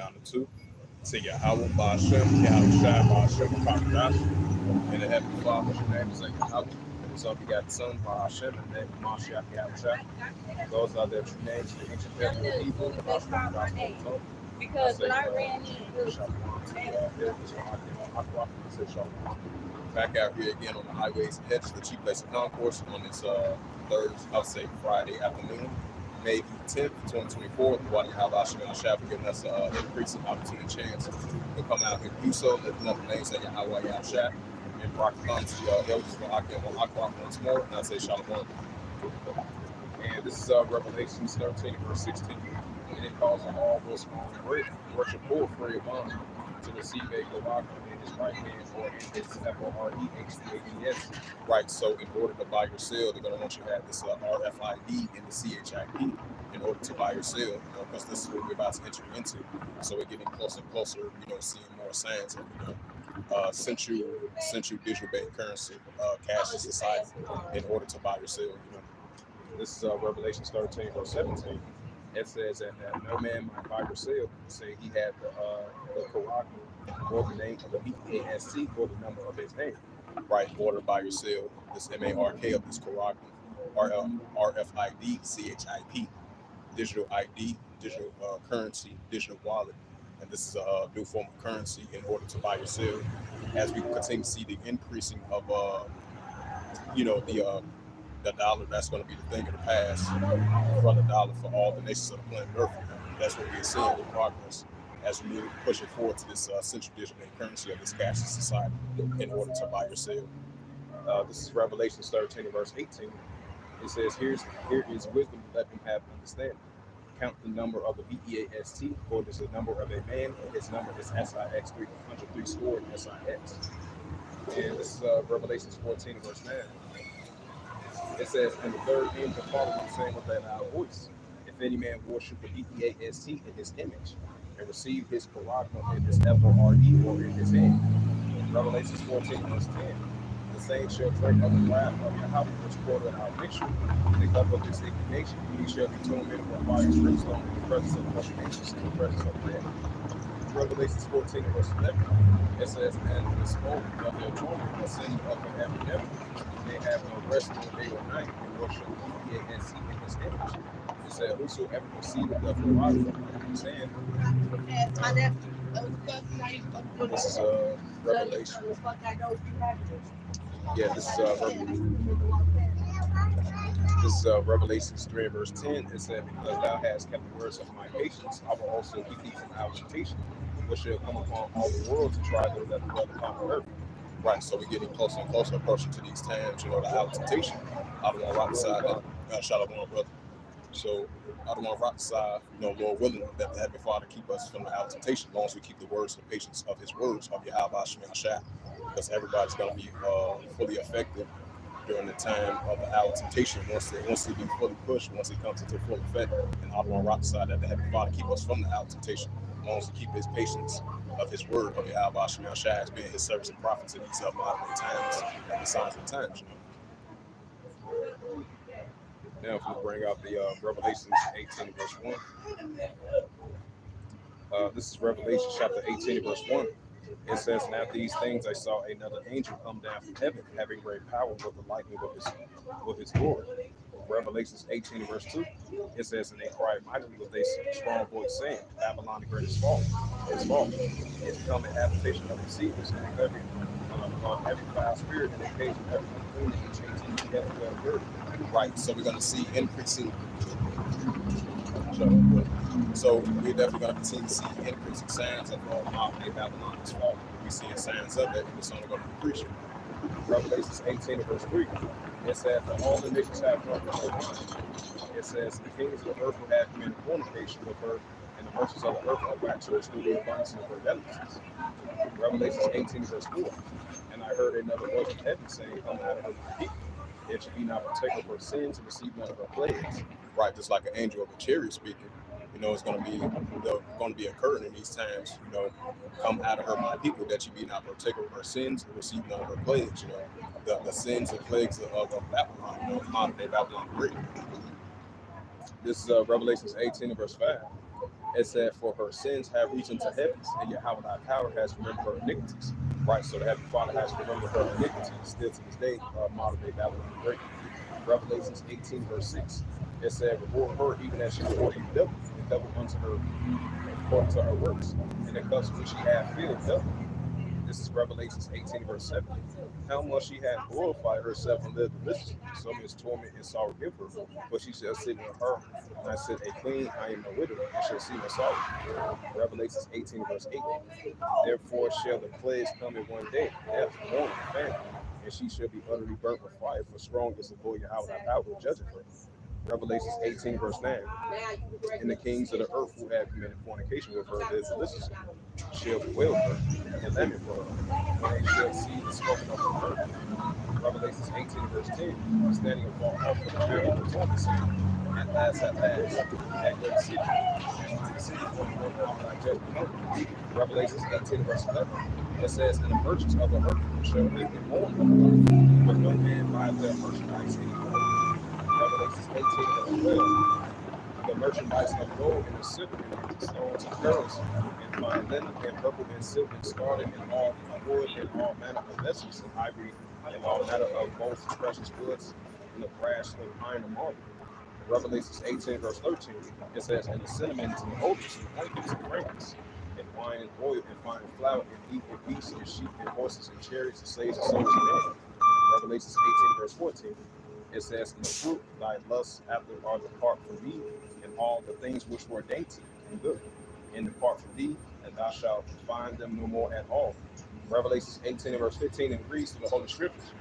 down to 2. Say Yahweh, Ba'ashem, Yahweh Shai, Ba'ashem, Kakadash. And the Heavenly Father's name is Yahweh. And his only begotten Son, Ba'ashem, and the name of Mashiach, Yahweh Shai. Those are their true names in the ancient Hebrew, the gospel, the gospel of Torah. Because when I ran in, Shalom to Hedges, back out here again on the highways and hedges, the chief place of concourse on this I'll say Friday afternoon, May the 10th, 2024. What Yahweh Shai for giving us an increasing opportunity and chance to come out and do so, lifting up the names of Yahweh Shai and rock comes to elders for Akim on Aqua once more, and I say Shalom. And this is Revelation 13, verse 16. And it calls on all those small and great worship full free of bond to receive a Korak in his right hand or in his FOREHDADS. Right, so in order to buy your sale, they're going to want you to have this RFID and the CHIP in order to buy your sale, because this is what we're about to enter into. So we're getting closer and closer, seeing more signs of, central digital bank currency, cashless society in order to buy your sale, This is Revelation 13, verse 17. It says that no man might buy or sell, say he had the Korak or the name of the BAST or the number of his name. Right, order buy or sell, this MARK of this Korak, RFID, CHIP, digital ID, digital currency, digital wallet. And this is a new form of currency in order to buy or sell. As we continue to see the increasing of, the dollar, that's going to be the thing of the past from the dollar for all the nations of the planet Earth. That's what we're seeing in progress as we move pushing forward to this central digital bank currency of this cashless society in order to buy or sell. This is Revelation 13, verse 18. It says, here is wisdom, let him have understanding. Count the number of the BEAST, for it is the number of a man, and his number is SIX 303 scored SIX. And this is Revelation 14, verse 9. It says, and the third angel followed him, saying with a loud voice, if any man worship the BEAST in his image, and receive his Korak in his FORE or in his hand. Revelation 14, verse 10. The same shall drink of the wrath of Yahweh, which poured out our mixture, in the cup of his indignation. He shall be tormented with fire and brimstone in the presence of the angels, in the presence of men. Revelation 14, verse 11. It says, and the smoke of their torment ascended up from heaven and heaven. They have no rest no day or night, and worship the BAST in his image. It said, whosoever receiveth the Korak in his hand. This is Revelation. Yeah, this is Revelation 3, verse 10. It said, because thou hast kept the words of my patience, I will also keep thee from our temptation, which shall come upon all the world to try those that dwell upon the earth. Right, so we're getting closer and closer approaching to these times, the hour of temptation. I don't want to rock the side that shout out my brother. So I don't want to rock the side, Lord willing, that the Heavenly Father keep us from the hour of temptation, as long as we keep the words and the patience of his words of Yahweh Shai, because everybody's going to be fully affected during the time of the hour of temptation. Once they be fully pushed, once it comes into full effect, and I don't want to rock the side that the Heavenly Father keep us from the hour of temptation, as long as we keep his patience of his word of Yahweh Shai as being his servants and prophets in these modern times and the signs of the times. Now, if we bring out the Revelation 18, verse 1. This is Revelation chapter 18, verse 1. It says, and after these things I saw another angel come down from heaven, having great power with the lightning of his glory. Revelation 18, verse 2. It says, and they cried mightily with a strong voice, saying, Babylon the great is fallen. It's become a habitation of deceivers, and every foul spirit and occasion, every unclean and changing death word. Right, so we're going to see increasing. So we're definitely going to continue to see increasing signs of modern day Babylon is falling. We're seeing signs of it, and it's only going to increase. Revelation 18, verse 3. It says, for all the nations have drunk of her wine. It says, the kings of the earth will have committed fornication with her, and the merchants of the earth will wax rich through the abundance of her delicacies. Revelation 18, verse 4. And I heard another voice from heaven saying, come out of her people. It should be not partaker of her sins and receive none of her plagues. Right, just like an angel of a chariot speaking. It's going to be occurring in these times. Come out of her, my people, that you be not partaker of her sins and receive none of her plagues. The sins and plagues of Babylon, modern day Babylon great. This is Revelation 18, verse 5. It said, for her sins have reached into heavens, and Yahweh thy power has remembered her iniquities. Right, so the Heavenly Father has remembered her iniquities still to this day, modern day Babylon the Great. Revelations 18, verse 6. It said, reward her even as she rewarded you double, and double unto her according to her works, and the cups which she hath filled double. This is Revelations 18, verse 7. How much she hath glorified herself and lived deliciously, so much torment and sorrow give her. But she shall sit in her, and I said, a queen, I am no widow, and shall see no sorrow. Revelations 18, verse 8. Therefore shall the plagues come in one day, death, mourning, and famine, and she shall be utterly burnt with fire, for strong is the Lord Yahweh thy power will judge her. Revelations 18, verse 9. And the kings of the earth who have committed fornication with her live deliciously shall bewail her and lament for her, and they shall see the smoke of her burning. Revelations 18, verse 10. Standing afar off for the fear of her torment, saying, at last, that great city, and the city for the Lord of thy judgment come. Revelations 18, verse 11. It says, and the merchants of the earth shall weep and mourn, but no man buy their merchandise anymore. Revelations 18, verse 12. The merchandise of gold and of silver and stones and pearls and fine linen and purple and silk and scarlet and all wood and all manner of vessels and ivory and all manner of most precious woods and of brass and iron and marble. Revelations 18, verse 13. It says, and the cinnamon and the odors and ointments and fragrance and wine and oil and fine flour and meat and beasts and sheep and horses and chariots and slaves and souls and men. Revelations 18, verse 14. It says, and the fruit thy lusts after are depart from thee, and all the things which were dainty and good, and depart from thee, and thou shalt find them no more at all. Revelations 18 and verse 15 agrees to the Holy Scriptures.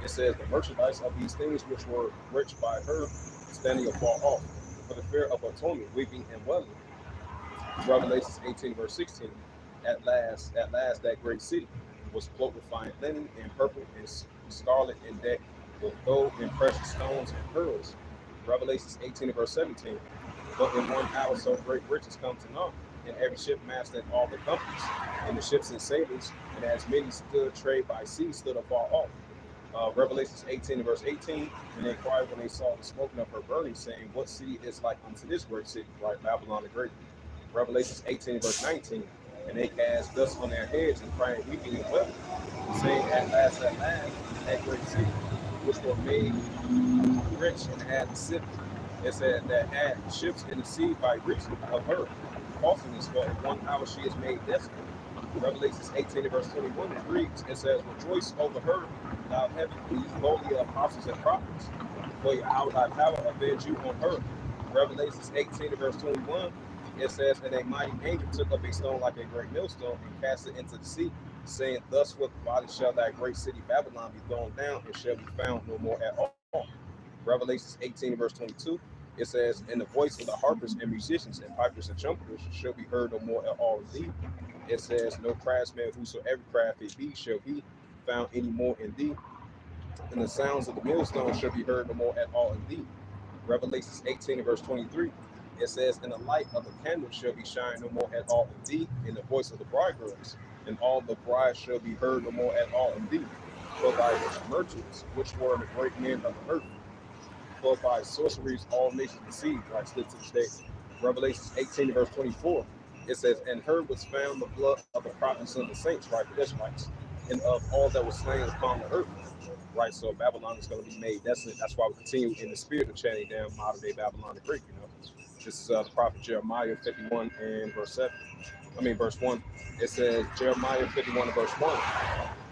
It says, the merchandise of these things which were rich by her, standing afar off, for the fear of atonement, weeping and wailing. Revelations 18 verse 16. At last, that great city was cloaked with fine linen and purple and scarlet and decked with gold and precious stones and pearls. Revelations 18 verse 17. But in 1 hour so great riches come to naught, and every ship master and all the companies, and the ships and sailors, and as many stood trade by sea, stood afar off. Revelations 18 verse 18, and they cried when they saw the smoke of her burning, saying, what city is like unto this great city, like Babylon the Great? Revelations 18 verse 19, and they cast dust on their heads and cried, weeping and weeping, saying, at last, that great city, which were made rich and had the city. It said that had ships in the sea by reason of her. Crossing this for in 1 hour she is made desolate. Revelations 18 verse 21 reads, it says, rejoice over her, thou heaven, ye holy apostles and prophets, for Yahweh thy power avenge you on her. Revelations 18 verse 21, it says, and a mighty angel took up a stone like a great millstone and cast it into the sea, saying, thus with the body shall that great city Babylon be thrown down and shall be found no more at all. Revelations 18 verse 22, it says, and the voice of the harpers and musicians and pipers and trumpeters shall be heard no more at all in thee. It says, no craftsman whosoever craft it be shall be found any more in thee, and the sounds of the millstone shall be heard no more at all in thee. Revelations 18 verse 23, it says, and the light of the candle shall be shined no more at all in thee, and the voice of the bridegrooms, and all the brides shall be heard no more at all in thee. For by merchants, which were the great men of the earth, for by sorceries all nations deceived, like stood to this day. Revelations 18 verse 24, it says, and her was found the blood of the prophets and the saints, right, the Israelites, and of all that was slain upon the earth. Right, so Babylon is going to be made. That's it. That's why we continue in the spirit of chanting down modern day Babylon the Great. This is the prophet Jeremiah 51 and verse 7. Verse 1. It says, Jeremiah 51 and verse 1.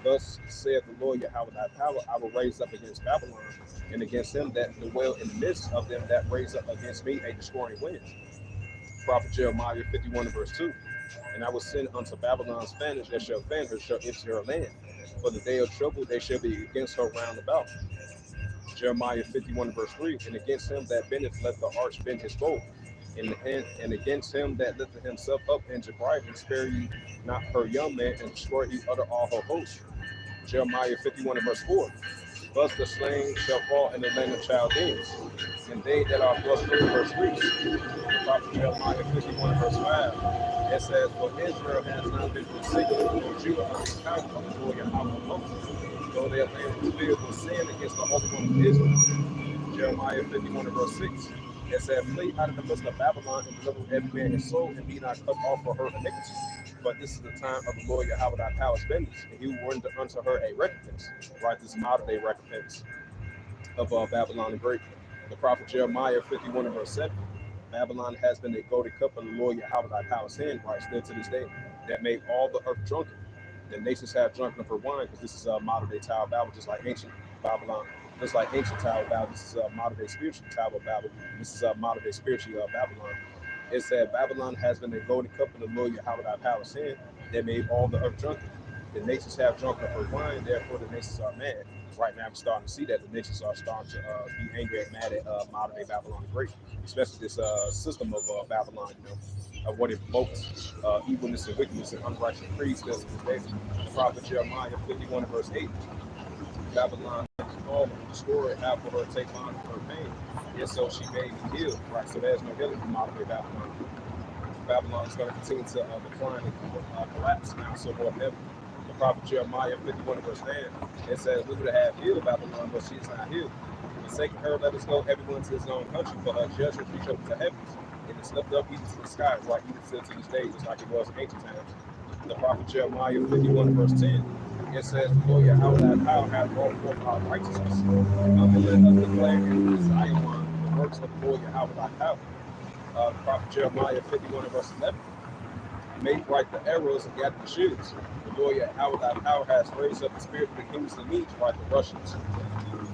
Thus saith the Lord Yahweh thy power, I will raise up against Babylon, and against them that dwell in the midst of them that raise up against me a destroying wind. Prophet Jeremiah 51 and verse 2. And I will send unto Babylon's fanners that shall fan her, shall enter her land. For the day of trouble they shall be against her round about. Jeremiah 51 verse 3, and against him that bendeth let the arch bend his bow, and against him that lifteth himself up and Jebriah, and spare ye not her young man, and destroy ye utter all her hosts. Jeremiah 51 verse 4, thus the slain shall fall in the land of Chaldeans, and they that are thrust in verse 3. The prophet Jeremiah 51 verse 5, it says, for Israel has not been forsaken, nor Judah under the power of the Lord Yahweh alone, though their land was filled with sin against the Holy One of Israel. Jeremiah 51 verse 6, It said, flee out of the midst of Babylon and deliver every man his soul and be not cut off for her iniquity. But this is the time of the Lord Yahweh thy power's vengeance, and he will render unto her a recompense. Right, this modern day recompense of Babylon the Great. The prophet Jeremiah 51 and verse 7. Babylon has been a golden cup of the Lord Yahweh thy power's hand, right, still to this day, that made all the earth drunken. The nations have drunken of her wine, because this is a modern day Tower of Babel, just like ancient Babylon. Just like ancient Tower of Babel, this is a modern day spiritual Tower of Babel. This is a modern day spiritual Babylon. It said, Babylon has been a golden cup of the Lord Yahweh thy power's hand, that made all the earth drunken. The nations have drunken of her wine, therefore the nations are mad. Right now, I'm starting to see that the nations are starting to be angry and mad at modern day Babylon the Great, especially this system of Babylon, of what it provokes, evilness and wickedness and unrighteous creeds still to this day. The prophet Jeremiah 51 verse 8. Babylon has fallen, destroyed, have for her take on her pain. Yet so she made me heal. Right, so there's no healing from modern day Babylon. Babylon is going to continue to decline and collapse now, so more heavy. The prophet Jeremiah 51 verse 9, it says, we would have healed Babylon, but she is not healed. Forsaking her, let us go everyone to his own country, for her judgment reach up to the heavens, and it's lifted up even to the sky, right, even still to this day, just like it was in ancient times. The prophet Jeremiah 51 verse 10, it says, the Lord Yahweh thy power hath brought forth our righteousness. And let us declare in Zion the works of the Lord Yahweh thy power. The prophet Jeremiah 51 verse 11, make right the arrows and gather the shields. The Lord Yahweh thy power has raised up the spirit of the kings of the Medes, right, the Russians,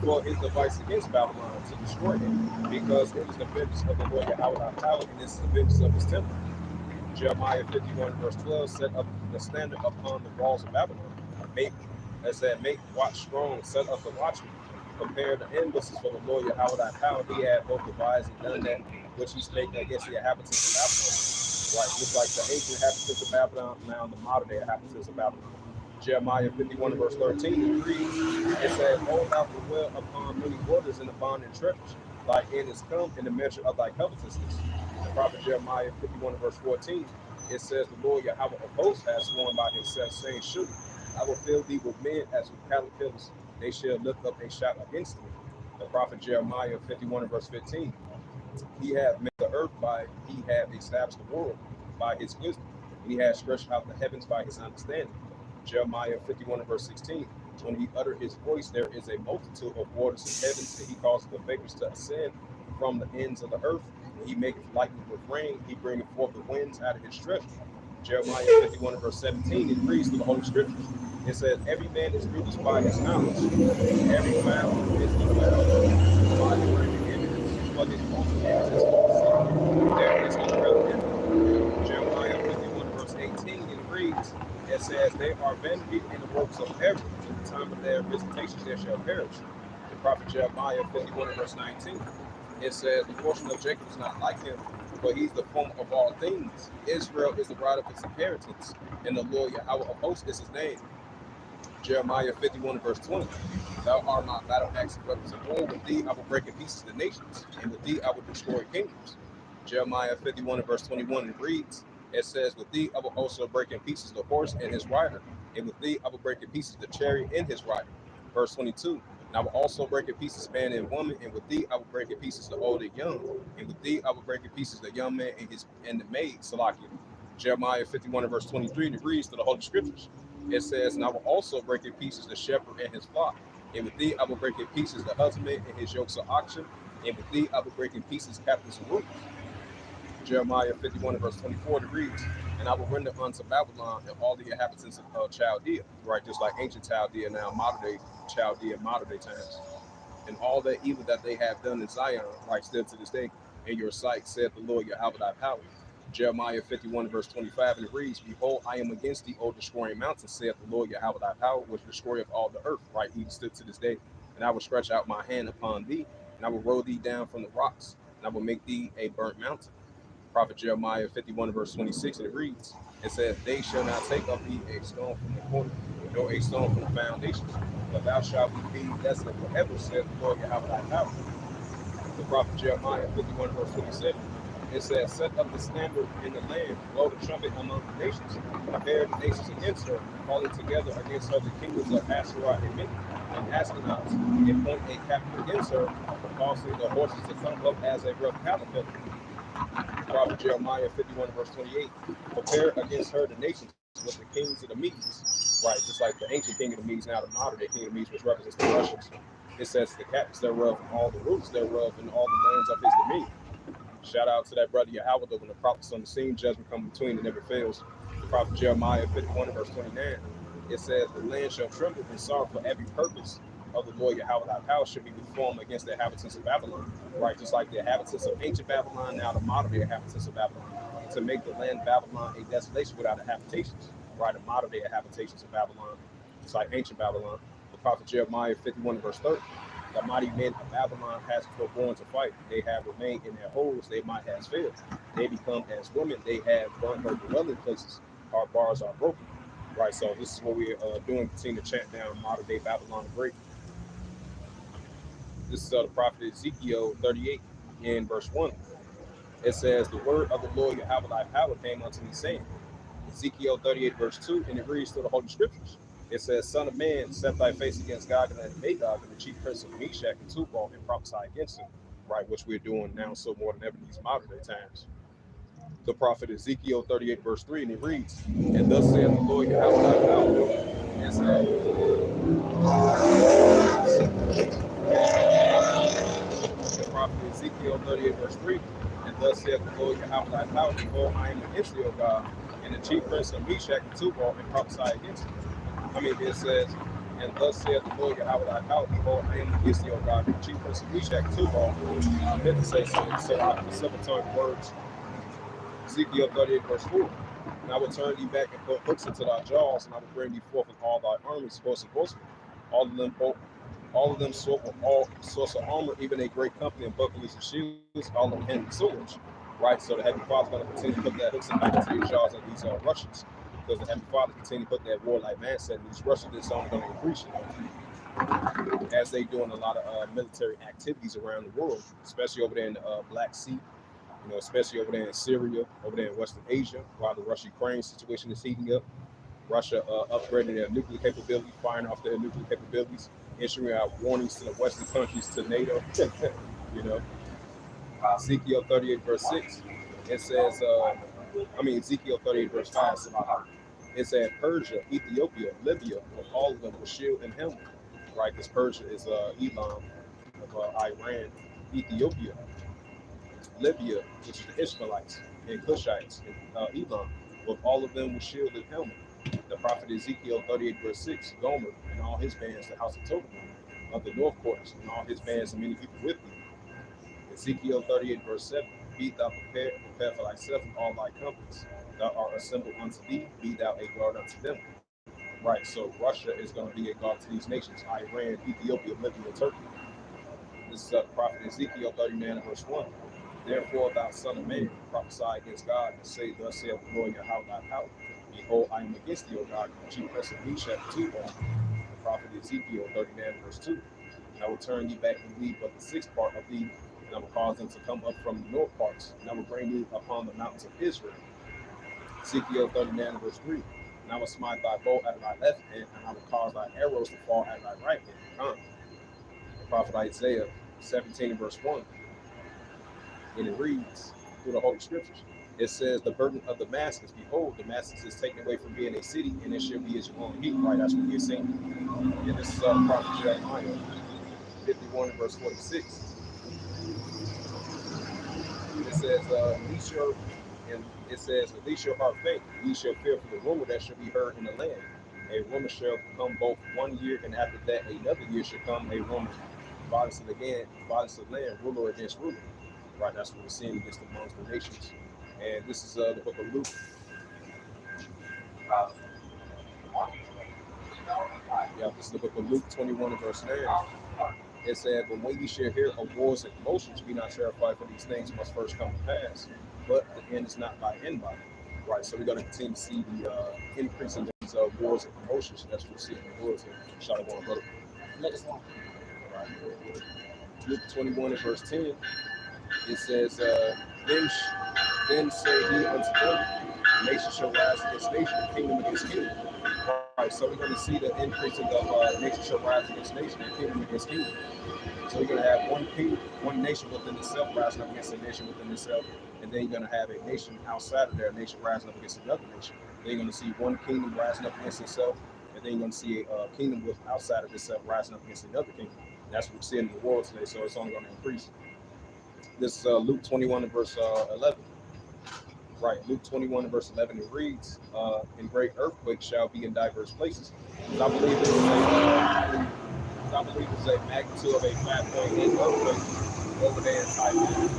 for his device against Babylon to destroy him, because it is the vengeance of the Lord Yahweh thy power, and this is the vengeance of his temple. Jeremiah 51 verse 12 set up the standard upon the walls of Babylon. Make watch strong, set up the watchman. Prepare the embassies for the Lord Yahweh thy power. He had both devised and done that which he spake against the inhabitants of Babylon. Right, just like the ancient inhabitants of Babylon, now the modern day inhabitants of Babylon. Jeremiah 51 verse 13 agrees. It says, hold out the well upon many waters in the bond and treasures. Thy end is come in the measure of thy covetousness. The prophet Jeremiah 51 verse 14, it says, the Lord Yahweh of hosts has sworn by himself, saying, surely I will fill thee with men as with caterpillars. They shall lift up a shout against me. The prophet Jeremiah 51 verse 15, he hath made the earth he hath established the world by his wisdom. He hath stretched out the heavens by his understanding. Jeremiah 51 verse 16, when he uttered his voice, there is a multitude of waters in heavens, and he causes the vapors to ascend from the ends of the earth. He maketh lightning with rain, he bringeth forth the winds out of his treasure. Jeremiah 51 verse 17 agrees to the Holy Scriptures. It says, every man is ruled by his knowledge, every fowl is devoured by the burning images, but his own image is overseen. There is no relevant. Jeremiah 51 verse 18 it reads, it says, they are vanity in the works of ever. In the time of their visitation they shall perish. The prophet Jeremiah 51 verse 19, it says, the portion of Jacob is not like him, but he's the form of all things. Israel is the right of his inheritance, and the Lord Yahweh of hosts is his name. Jeremiah 51 verse 20, thou art my battle axe and weapons of war. With thee I will break in pieces the nations, and with thee I will destroy kingdoms. Jeremiah 51 verse 21 it reads, it says, with thee I will also break in pieces the horse and his rider, and with thee I will break in pieces the chariot and his rider. Verse 22, and I will also break in pieces man and woman, and with thee I will break in pieces the old and young, and with thee I will break in pieces the young man and the maid, Salakia. Jeremiah 51 verse 23 agrees to the Holy Scriptures. It says, and I will also break in pieces the shepherd and his flock, and with thee I will break in pieces the husbandman and his yokes of oxen, and with thee I will break in pieces captains of rulers. Jeremiah 51 verse 24 reads, and I will render unto Babylon and all the inhabitants of Chaldea, right, just like ancient Chaldea now, modern day Chaldea, modern day times, and all the evil that they have done in Zion, right, still to this day, in your sight, saith the Lord Yahweh thy power. Jeremiah 51 verse 25, and it reads, behold, I am against thee, O destroying mountain, saith the Lord Yahweh thy power, which destroyeth all the earth, right, even still to this day. And I will stretch out my hand upon thee, and I will roll thee down from the rocks, and I will make thee a burnt mountain. Prophet Jeremiah 51 verse 26, and it reads, it says, they shall not take of thee a stone from the corner, nor a stone from the foundations, but thou shalt be desolate forever, saith the Lord Yahweh thy power. The prophet Jeremiah 51 verse 27, It says, set up the standard in the land, blow the trumpet among the nations, prepare the nations against her, calling together against her the kingdoms of Asherah and Midian and Askenaz, and point a captain against her, causing the horses to come up as a rough caterpillar. Prophet Jeremiah 51 verse 28, prepare against her the nations with the kings of the Medes. Right, just like the ancient king of the Medes, now the modern day king of the Medes, which represents the Russians. It says the captains thereof, and all the rulers thereof, and all the lands of his dominion. Shout out to that brother Yahweh, when the prophets on the scene, judgment come between and never fails. The prophet Jeremiah 51 verse 29, it says, the land shall tremble and sorrow for every purpose of the Lord Yahweh thy power should be reformed against the inhabitants of Babylon. Right, just like the inhabitants of ancient Babylon, now the modern day inhabitants of Babylon. To make the land Babylon a desolation without the habitations. Right, the modern day habitations of Babylon. It's like ancient Babylon. The prophet Jeremiah 51 verse 30. The mighty men of Babylon has forborne to fight. They have remained in their holes, they might have failed. They become as women, they have burned her dwelling places. Our bars are broken. Right, so this is what we're doing, continue to chant down modern day Babylon the Great. This is the prophet Ezekiel 38 in verse 1. It says, the word of the Lord Yahweh thy power came unto me, saying, Ezekiel 38 verse 2, and it reads through the Holy Scriptures. It says, son of man, set thy face against Gog and Magog and the chief prince of Meshach and Tubal, and prophesy against him. Right, which we're doing now so more than ever in these modern day times. The prophet Ezekiel 38 verse 3, and it reads, and thus saith the Lord Yahweh thy power. It says, the prophet Ezekiel 38 verse 3, and thus saith the Lord Yahweh thy power, behold, I am against thee, O God, and the chief prince of Meshach and Tubal, and prophesy against him. It says, and thus saith the Lord Yahweh thy power, behold, I am against thee, O God, and the chief prince of Meshach and Tubal. I meant to say so I have several tongue words. Ezekiel 38 verse 4. And I will turn thee back and put hooks into thy jaws, and I will bring thee forth with all thy armies, horse and horsemen, all of them sort with all sorts of armor, even a great company of bucklers and shields, all of them handling swords. Right, so the Heavenly Father's going to continue to put that hooks back into the jaws of these Russians, because the Heavenly Father continue to put that warlike mindset in these Russians. That's only going to increase, as they doing a lot of military activities around the world, especially over there in the Black Sea. Especially over there in Syria, over there in Western Asia, while the Russia-Ukraine situation is heating up. Russia upgrading their nuclear capability, firing off their nuclear capabilities, issuing out warnings to the Western countries, to NATO. Ezekiel 38 verse 6, it says, Ezekiel 38 verse 5, it said Persia, Ethiopia, Libya, with all of them with shield and helmet. Right, because Persia is Elam of Iran, Ethiopia, Libya, which is the Ishmaelites, and Cushites, and Elam, with all of them with shield and helmet. The prophet Ezekiel 38 verse 6, Gomer and all his bands, the house of Tobin, of the north quarters, and all his bands and many people with him. Ezekiel 38 verse 7, be thou prepared for thyself and all thy companies. Thou art assembled unto thee, be thou a guard unto them. Right, so Russia is going to be a guard to these nations, Iran, Ethiopia, Libya, and Turkey. This is prophet Ezekiel 39 verse 1. Therefore, thou son of man, prophesy against God, and say, thus saith the Lord Yahweh thy power. Behold, I am against thee, O God, the chief prince of Meshach and Tubal. The prophet Ezekiel 39 verse 2. And I will turn thee back and leave but the sixth part of thee, and I will cause them to come up from the north parts, and I will bring thee upon the mountains of Israel. Ezekiel 39 verse 3. And I will smite thy bow at thy left hand, and I will cause thy arrows to fall at thy right hand. The prophet Isaiah 17 verse 1. And it reads through the Holy Scriptures. It says, the burden of Damascus, behold, Damascus is taken away from being a city, and it shall be its own heat. Right, that's what we're saying. And this is prophet Jeremiah 51 verse 46. It says, at least your heart faint, ye shall fear for the rumor that shall be heard in the land. A rumor shall come both 1 year, and after that another year shall come a rumor. Violence of the land, ruler against ruler. Right, that's what we're seeing against amongst the nations. And this is the book of Luke. This is the book of Luke 21 verse 9. It said, but when ye shall hear of wars and commotions, be not terrified, for these things must first come to pass. But the end is not by anybody. Right, so we're going to continue to see the increase in these wars and commotions. That's what we're seeing in the world here. Shalom, brother. Next one. Right. Luke 21 verse 10. It says, Then say he unto them, nation shall rise against nation, and kingdom against kingdom. Right, so we're going to see the increase of nation shall rise against nation and kingdom against kingdom. So you're going to have one kingdom, one nation within itself rising up against a nation within itself, and then you're going to have a nation outside of there, a nation rising up against another nation. Then you're going to see one kingdom rising up against itself, and then you're going to see a kingdom with outside of itself rising up against another kingdom. That's what we're seeing in the world today, so it's only going to increase. This is Luke 21 and verse 11. Right, Luke 21 and verse 11, it reads, "In great earthquakes shall be in diverse places." I believe it's a magnitude of a 5.8 earthquake over there in Taiwan.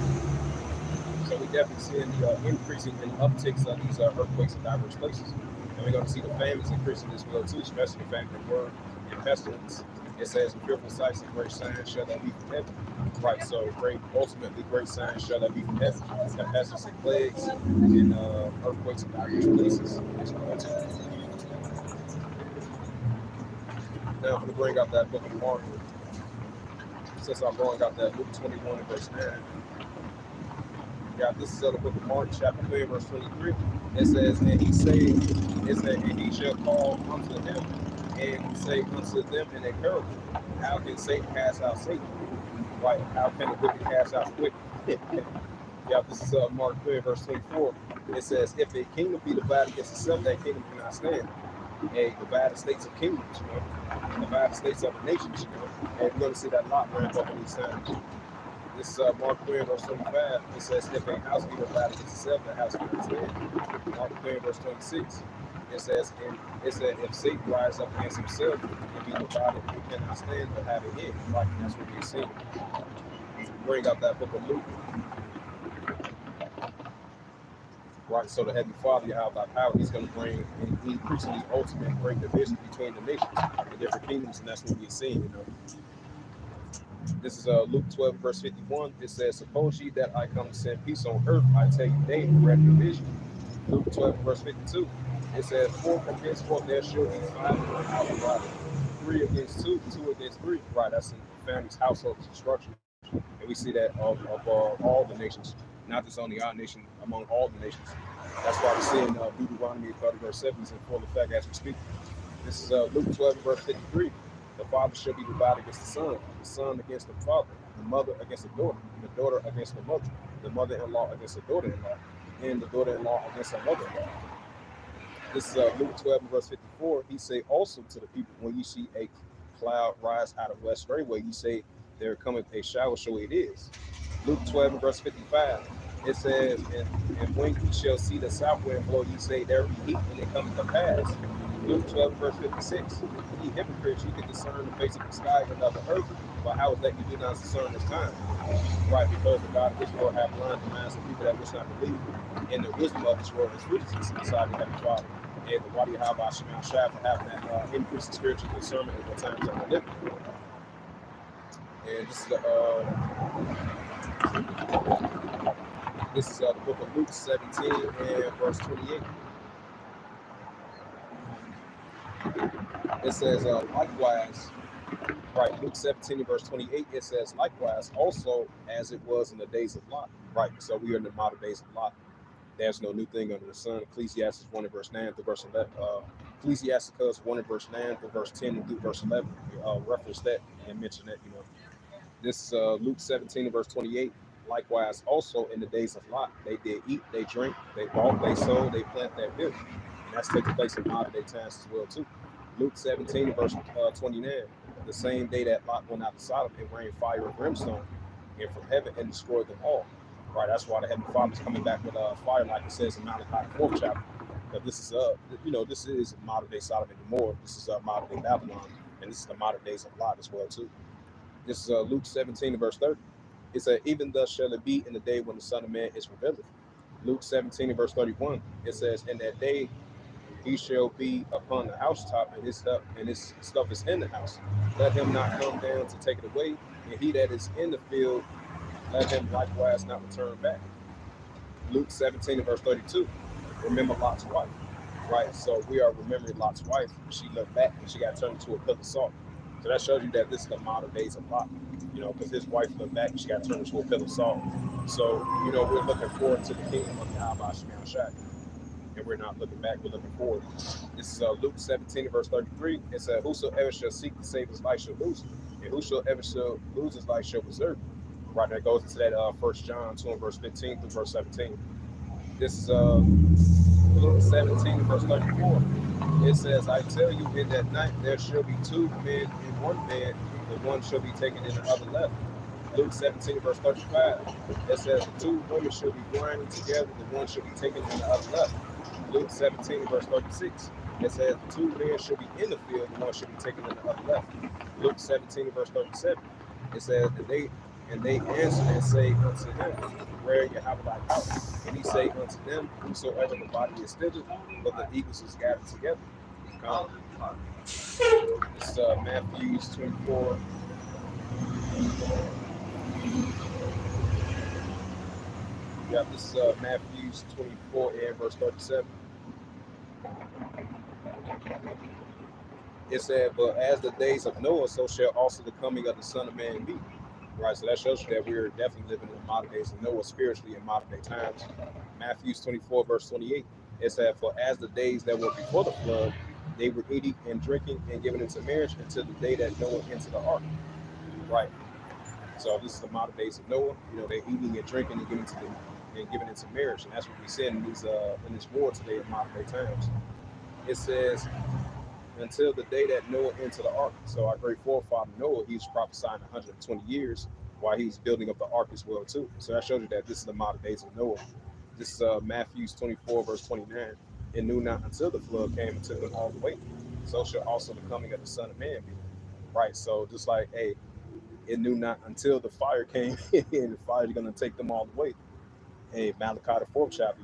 So we definitely seeing the increasing and upticks of these earthquakes in diverse places. And we're going to see the famines increasing as well too, especially the famine of word and pestilence. It says, "In fearful sights and great signs shall that be from heaven." Right, so ultimately great signs shall that be from heaven. The pestilence and plagues and earthquakes in diverse places. Now I'm going to bring out that book of Mark. Since I'm bringing out that Luke 21 and verse 9. Yeah, this is the book of Mark, chapter 3, verse 23. It says, "And he shall call unto him, and say unto them in a parable, how can Satan cast out Satan? Right? How can the wicked cast out the wicked?" Yeah, this is Mark 3, verse 24. It says, "If a kingdom be divided against itself, that kingdom cannot stand." A divided states of kingdoms, divided states of nations, and we're going to see that a lot ramp up in these times. This is Mark 3, verse 25. It says, "If a house be divided against itself, the house cannot stand." Mark 3, verse 26. It says, "If Satan rise up against himself and be divided, he cannot stand but have a head." Right, and that's what we're seeing. Bring out that book of Luke. Right, so the Heavenly Father, Yahweh power, he's going to bring an increasingly ultimate great division between the nations, the different kingdoms, and that's what we're seeing, This is Luke 12, verse 51. It says, "Suppose ye that I come to send peace on earth, I tell you daily, great division." Luke 12, verse 52. It says, "For from henceforth there shall be 5 in one house divided, 3 against 2, 2 against 3." Right, that's in families, households, and structures. And we see that of all the nations, not just only our nation, among all the nations. That's why we're seeing Deuteronomy 30, verse 7 is in full effect as we speak. This is Luke 12, verse 53. "The father shall be divided against the son against the father, the mother against the daughter against the mother-in-law against the daughter-in-law, and the daughter-in-law against the mother-in-law." This is Luke 12, verse 54. He say also to the people, "When you see a cloud rise out of west straightway, you say, there cometh a shower, so it is." Luke 12, verse 55. It says, and when you shall see the south wind blow, you say, there be heat, and it cometh to pass." Luke 12, verse 56. "Ye hypocrites, you can discern the face of the sky and of the earth, but how is that you do not discern this time?" Right, because the God of this world have blind the minds of people that wish not believe, and the wisdom of this world is foolishness inside the Heavenly Father. And the Wadi Haba Shemal Shah for having that increase in spiritual discernment at the times that we're living. And this is the book of Luke 17 and verse 28. It says, likewise, right, Luke 17 and verse 28, it says, "Likewise, also as it was in the days of Lot." Right, so we are in the modern days of Lot. There's no new thing under the sun. Ecclesiastes 1 and verse 9 to verse 11. Ecclesiasticus 1 and verse 9 to verse 10 and through verse 11. Reference that and mention that, This is Luke 17 and verse 28. "Likewise, also in the days of Lot, they did eat, they drink, they bought, they sold, they plant, they built." And that's taking place in modern day times as well, too. Luke 17 and verse 29. "The same day that Lot went out to Sodom, it rained fire and brimstone and from heaven and destroyed them all." Right, that's why the Heavenly Father is coming back with fire, like it says in Malachi 4th chapter. Because this is this is modern day Sodom and Gomorrah. This is modern day Babylon, and this is the modern days of Lot as well, too. This is Luke 17 and verse 30. It said, "Even thus shall it be in the day when the Son of Man is revealed." Luke 17 and verse 31. It says, "In that day he shall be upon the housetop, and his stuff is in the house. Let him not come down to take it away, and he that is in the field, let him likewise not return back." Luke 17 and verse 32. Remember Lot's wife. Right, so we are remembering Lot's wife. She looked back and she got turned into a pillar of salt. So that shows you that this is the modern days of Lot, because his wife looked back and she got turned into a pillar of salt. So, we're looking forward to the kingdom of Yahweh Shemel Shai. And we're not looking back, we're looking forward. This is Luke 17, verse 33. It said, whosoever shall seek to save his life shall lose it, and whosoever shall lose his life shall preserve it. Right, that goes into that 1 John 2 and verse 15 through verse 17. This is Luke 17, verse 34. It says, I tell you, in that night there shall be two men in one bed, the one shall be taken and the other left. Luke 17, verse 35. It says, the two women shall be grinding together, the one shall be taken and the other left. Luke 17, verse 36. It says, the two men shall be in the field, the one shall be taken and the other left. Luke 17, verse 37. It says, and they answer and say unto him, where you have thy house? And he say unto them, whosoever the body is stitched, but the eagles is gathered together. It's Matthew 24. Yeah, this is Matthew 24 and verse 37. It said, but as the days of Noah, so shall also the coming of the Son of Man be. Right, so that shows you that we're definitely living in the modern days of Noah spiritually in modern day times. Matthew 24, verse 28. It said, for as the days that were before the flood, they were eating and drinking and giving into marriage until the day that Noah entered the ark. Right. So this is the modern days of Noah. They're eating and drinking and giving into marriage, and that's what we see in this world today in modern day times. It says, until the day that Noah entered the ark. So our great forefather Noah, he's prophesying 120 years while he's building up the ark as well too. So that shows you that this is the modern days of Noah. This is Matthew 24, verse 29. It knew not until the flood came and took them all away. So shall also the coming of the Son of Man be. Right. So just like, hey, it knew not until the fire came and the fire is going to take them all away. Hey, Malachi the 4th chapter,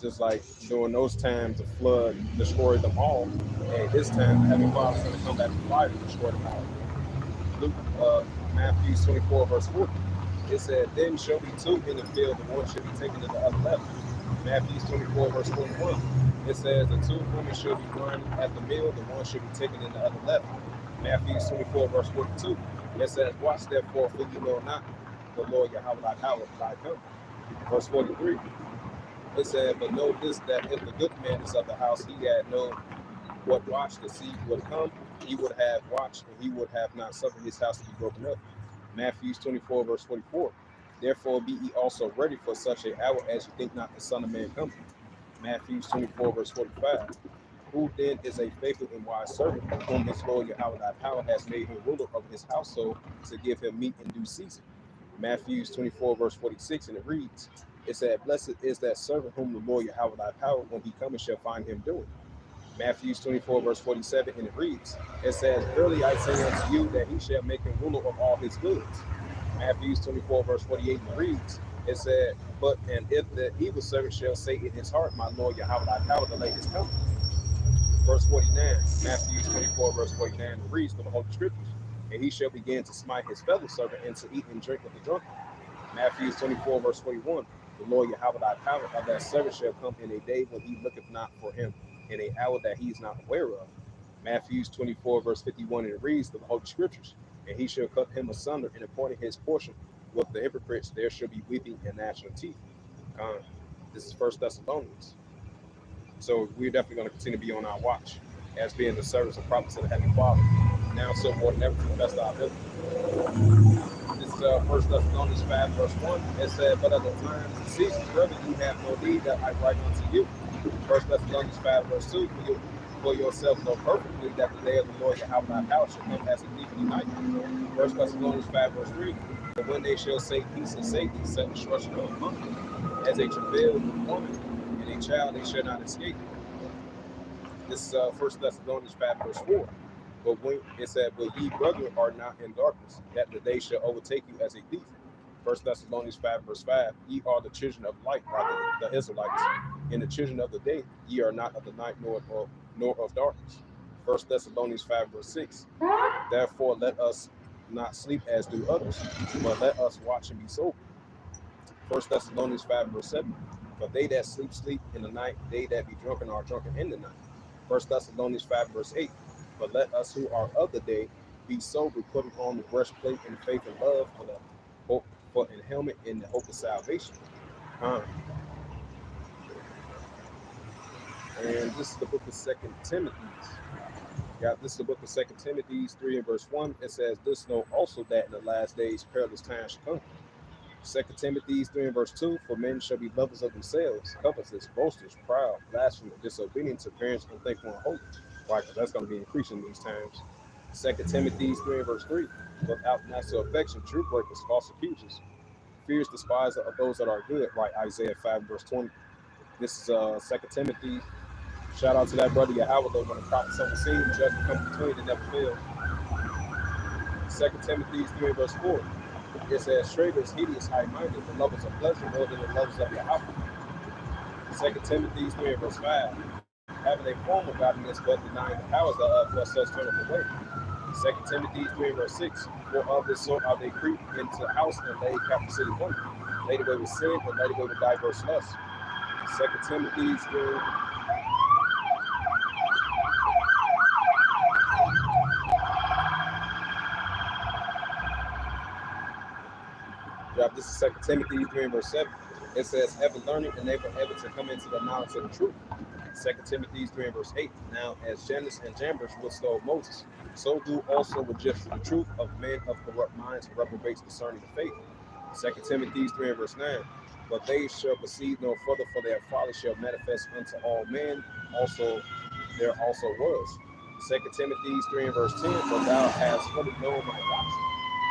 just like during those times, the flood destroyed them all. And this time, the Heavenly Father is going to come back with fire to destroy them all. Luke, Matthew 24, verse 40. It said, then shall be two in the field, the one shall be taken to the other left. Matthew 24, verse 41. It says, the two women shall be grinding at the mill, the one shall be taken in the other left. Matthew 24, verse 42. It says, watch therefore, for you know not the Lord Yahweh thy power thy come. Verse 43. It said, but know this, that if the good man is of the house, he had known what watch the sea would come, he would have watched, and he would have not suffered his house to be broken up. Matthew 24, verse 44. Therefore be ye also ready for such an hour as you think not the Son of Man coming. Matthew 24, verse 45. Who then is a faithful and wise servant, whom his Lord Yahweh thy power has made him ruler over his household to give him meat in due season? Matthew 24, verse 46, and it reads, it said, blessed is that servant whom the Lord Yahweh thy power, when he cometh, shall find him doing. Matthew 24, verse 47, and it reads, it says, verily I say unto you that he shall make him ruler of all his goods. Matthew 24, verse 48, and it reads, it said, but and if the evil servant shall say in his heart, my Lord Yahweh thy power delay his coming. Verse 49, Matthew 24, verse 49, reads from the Holy Scriptures, and he shall begin to smite his fellow servant and to eat and drink with the drunken. Matthew 24, verse 41, the Lord Yahweh thy power of that servant shall come in a day when he looketh not for him, in an hour that he is not aware of. Matthew 24, verse 51, and it reads from the Holy Scriptures, and he shall cut him asunder and appoint his portion with the hypocrites, there shall be weeping and gnashing of teeth. This is 1 Thessalonians. So we're definitely going to continue to be on our watch as being the service and prophets of the Heavenly Father. Now, so more than ever, to the best of our ability. This is 1 Thessalonians 5, verse 1. It said, but at the times and seasons, brother, you have no need that I write unto you. 1 Thessalonians 5, verse 2. For yourself know perfectly that the day of the Lord Yahweh thy power shall come as a thief in the night. 1 Thessalonians 5, verse 3. But when they shall say peace and safety, set destruction among them, as a travailed woman and a child, they shall not escape. This is 1 Thessalonians 5, verse 4. But when it said, but ye, brethren, are not in darkness, that the day shall overtake you as a thief. 1 Thessalonians 5, verse 5. Ye are the children of light, like the Israelites. And the children of the day, ye are not of the night, nor of darkness. 1 Thessalonians 5, verse 6. Therefore let us not sleep as do others, but let us watch and be sober. 1 Thessalonians 5, verse 7. For they that sleep, sleep in the night. They that be drunken are drunken in the night. 1 Thessalonians 5, verse 8. But let us who are of the day be sober, putting on the breastplate and faith and love but in helmet in the hope of salvation. And this is the book of Second Timothy. This is the book of Second Timothy 3 and verse 1. It says, "This know also that in the last days perilous times shall come." Second Timothy 3 and verse 2, "For men shall be lovers of themselves, covetous, boasters, proud, blasphemous, disobedient to parents, unthankful and holy." Right, because that's going to be increasing these times. Second Timothy 3 and verse 3, "Without natural affection, truth breakers, false accusers, fears despiser of those that are good." Right, Isaiah 5 verse 20. This is Second Timothy. Shout out to that brother Yahweh, though, when the prophets on the scene, judgment comes between, they never fail. Second Timothy 3 verse 4. It says, "Traitors, hideous, high-minded, the lovers of pleasure more than the lovers of Yahweh." Second Timothy 3 verse 5. "Having a form of godliness, but denying the powers thereof, for such turneth away." Second Timothy 3 verse 6. "For of this sort are they creep into the house and lay captive city women, laid away with sin, and laid away with diverse lusts." Second Timothy 3. This is Second Timothy 3 verse 7. It says, "Ever learning, enable ever to come into the knowledge of the truth." Second Timothy 3 verse 8. "Now as Jannes and Jambres withstood Moses, so do also reject the truth of men of corrupt minds and reprobates concerning the faith." Second Timothy 3 verse 9. "But they shall proceed no further, for their folly shall manifest unto all men, also there also was." Second Timothy 3 verse 10. "But thou hast fully known my doctrine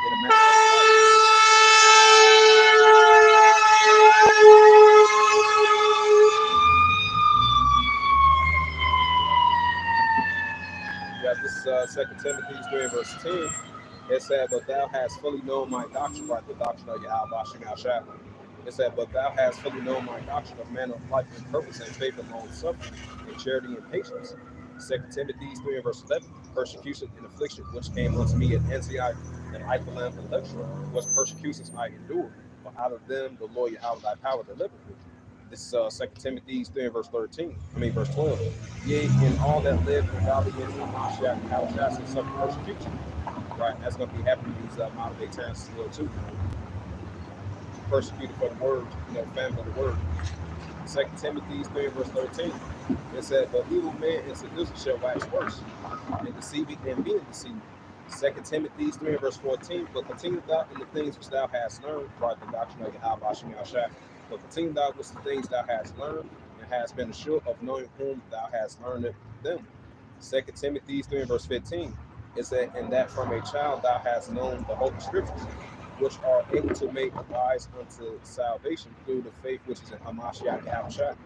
in a manner of life." This is Second Timothy 3 verse 10. It said, "But thou hast fully known my doctrine," right? The doctrine of Yahweh. It said, "But thou hast fully known my doctrine of manner of life and purpose and faith and long suffering and charity and patience." Second Timothy 3 verse 11. "Persecution and affliction which came unto me at Antioch and Iconium and Lystra was persecutions I endured, but out of them the Lord Yahweh thy power delivered me." This is 2 Timothy 3 verse 12. "Yea, in all that live in godliness and Mashiach and Halashas and suffer persecution." Right, that's going to be happening in these modern day times as well too. Persecuted for the word, family of the word. 2 Timothy 3 verse 13. It said, "But evil men and seducers shall wax worse, and deceiving and being deceived." 2 Timothy 3 verse 14. "But continue thou in the things which thou hast learned," right, the doctrine of Yahweh. "But continue thou with the things thou hast learned, and hast been assured of knowing whom thou hast learned them." 2 Timothy 3 verse 15. It said, "And that from a child thou hast known the holy scriptures, which are able to make wise unto salvation through the faith which is in Hamashiach Yahushua."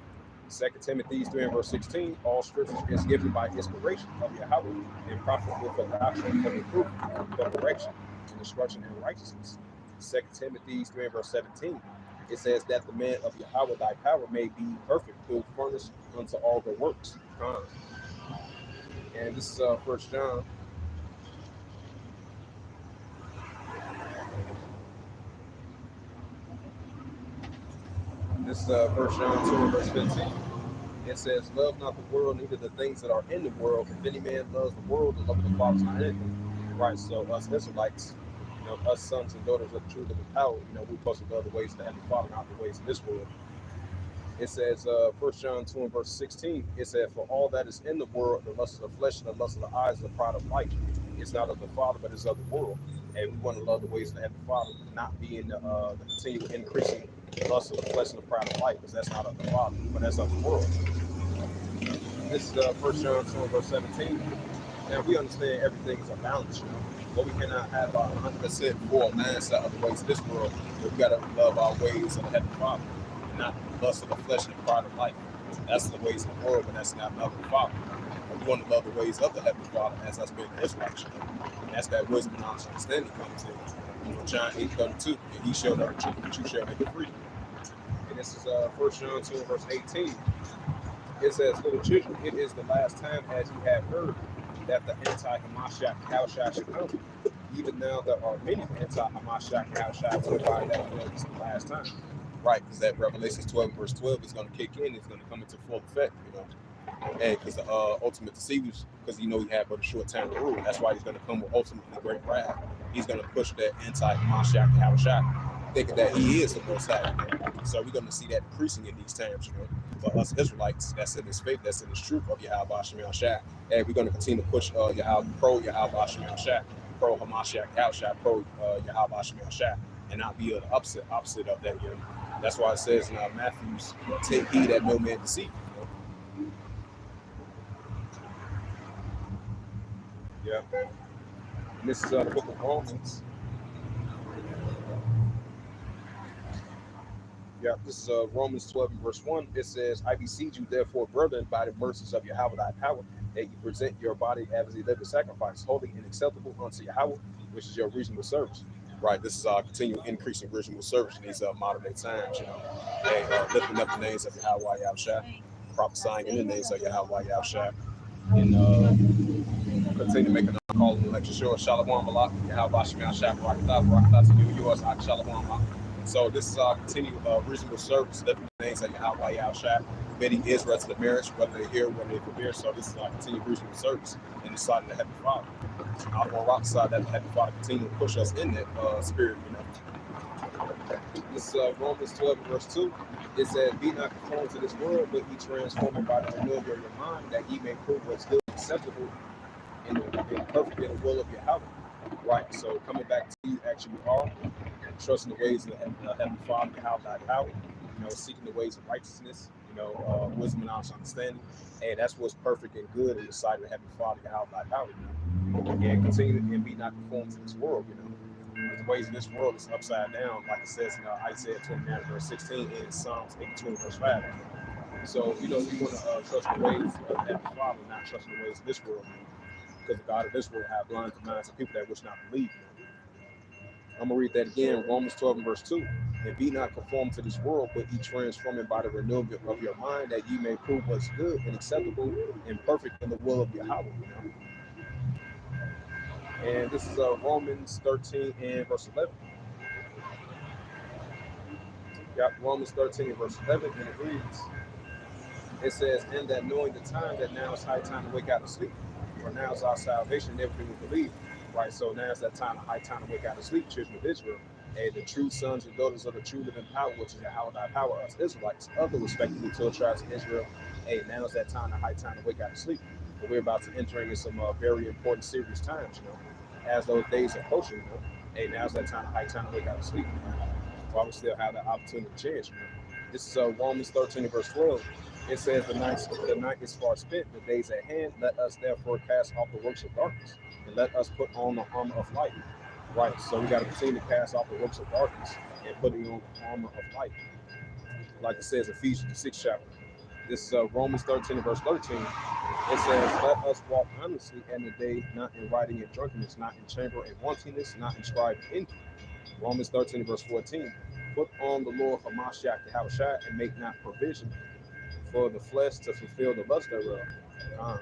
2 Timothy 3 verse 16. "All scripture is given by inspiration of Yahweh and profitable for doctrine, for reproof, for correction, and instruction in righteousness." 2 Timothy 3 verse 17. It says, "That the man of Yahweh thy power may be perfect, through furnace unto all the works." And this is 1 John. This is 1 John 2 verse 15. It says, "Love not the world, neither the things that are in the world. If any man loves the world, the love of the Father is not in him." Right, so us Israelites, us sons and daughters of the true living power, we're supposed to love the ways of the Heavenly Father, not the ways of this world. It says, 1 John 2 and verse 16, it said, "For all that is in the world, the lust of the flesh and the lust of the eyes, the pride of life, it's not of the Father, but it's of the world." And we want to love the ways of the Heavenly Father, not being the continual increasing lust of the flesh and the pride of life, because that's not of the Father, but that's of the world. This is 1 John 2 and verse 17. Now we understand everything is a balance, but we cannot have a 100% full mindset of the ways of this world. But we got to love our ways of the Heavenly Father, not the lust of the flesh and the pride of life. That's the ways of the world, but that's not love of the Father. But we want to love the ways of the Heavenly Father as us being the Israelites. And that's that wisdom, knowledge, and understanding comes in. John 8:32, "And he shall know the truth, but you shall make it free." And this is 1 John 2 verse 18. It says, "Little children, it is the last time, as you have heard, that the anti-Hamashiach Yahushua should come. Even now there are many anti-Hamashiach Yahushua, whereby that this is the last time." Right, because that Revelation 12 verse 12 is going to kick in, it's going to come into full effect, And because the ultimate deceivers, because he had but a short time to rule, that's why he's going to come with ultimately great wrath. He's going to push that anti-Hamashiach Yahushua. thinking that he is the Most High. So we're going to see that increasing in these times, for us Israelites, that's in this faith, that's in this truth of Yahweh Hashem Shah. And we're going to continue to push pro Yahweh Hashem Shah, pro Hamashiach Yahushua, pro Yahweh Hashem Shah, and not be the opposite of that. That's why it says in Matthew's, take heed that no man deceive you. Yeah. And this is the book of Romans. Yeah, this is Romans 12 and verse 1. It says, I beseech you, therefore, brethren, by the mercies of Yahweh thy power, that you present your body as a living sacrifice, holy and acceptable unto Yahweh, which is your reasonable service. Right, this is continual increase in reasonable service in these modern day times, and lifting up the names of Yahweh Yahushua, prophesying in the names of Yahweh Yahushua, and continue making a call and election sure. Shalom Malak, Yahweh Yahushua, Barakatah to you, yours, Shalom Malak. So this is our continued reasonable service, lifting the names of Yahweh Yahushua, bidding Israel to the marriage, whether they're here, whether they're from here. So this is our continued reasonable service in the side of the Heavenly Father. I'm on rock side that the Heavenly Father continue to push us in that spirit, This is Romans 12 verse 2. It says, be not conformed to this world, but be transformed by the renewal of your mind, that ye may prove what's good, acceptable, and perfect in the will of Yahweh. Right, so coming back to you actually are, trusting the ways of the Heavenly Father, Yahweh thy power, seeking the ways of righteousness, wisdom and knowledge, understanding. And that's what's perfect and good in the sight of the Heavenly Father, Yahweh thy power. And continue and be not conformed to this world, The ways of this world is upside down, like it says in Isaiah 29 verse 16 and Psalms 82 verse 5. So, we want to trust the ways of the Heavenly Father, not trusting the ways of this world, because the God of this world have blind the minds of people that wish not believe. I'm going to read that again, Romans 12 and verse 2. And be not conformed to this world, but ye transformed by the renewal of your mind, that ye may prove what's good and acceptable and perfect in the will of Yahweh. And this is Romans 13 and verse 11. Got Romans 13 and verse 11, and it reads, it says, and that knowing the time, that now is high time to wake out of sleep. For now is our salvation and everything we believe. Right, so now is that time, high time to wake out of sleep, children of Israel. And the true sons and daughters of the true living power, which is Yahweh thy power, us Israelites, of the respectively 12 tribes of Israel. Hey, now is that time, the high time to wake out of sleep. But we're about to enter into some very important, serious times, as those days are approaching, Hey, now's that time, the high time to wake out of sleep. While we still have the opportunity to change, This is Romans 13 verse 12. It says, the night is far spent, the days at hand. Let us therefore cast off the works of darkness, and let us put on the armor of light. Right, so we got to continue to cast off the works of darkness and put on the armor of light. Like it says, Ephesians, the 6th chapter. This is Romans 13 verse 13. It says, let us walk honestly in the day, not in rioting and drunkenness, not in chamber and wantonness, not in strife and envy. Romans 13 verse 14. Put on the Lord Hamashiach Yahushua, and make not provision for the flesh to fulfill the lust thereof.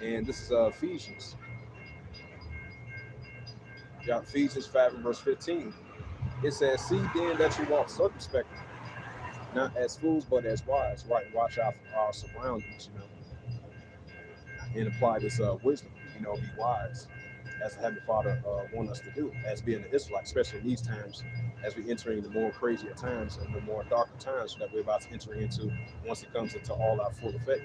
And this is Ephesians. Got Ephesians 5 and verse 15. It says, see then that you walk circumspectly, not as fools, but as wise. Right, watch out for our surroundings, and apply this wisdom, be wise, as the Heavenly Father want us to do, as being the Israelite, especially in these times, as we enter into the more crazier times and the more darker times that we're about to enter into once it comes into all our full effect.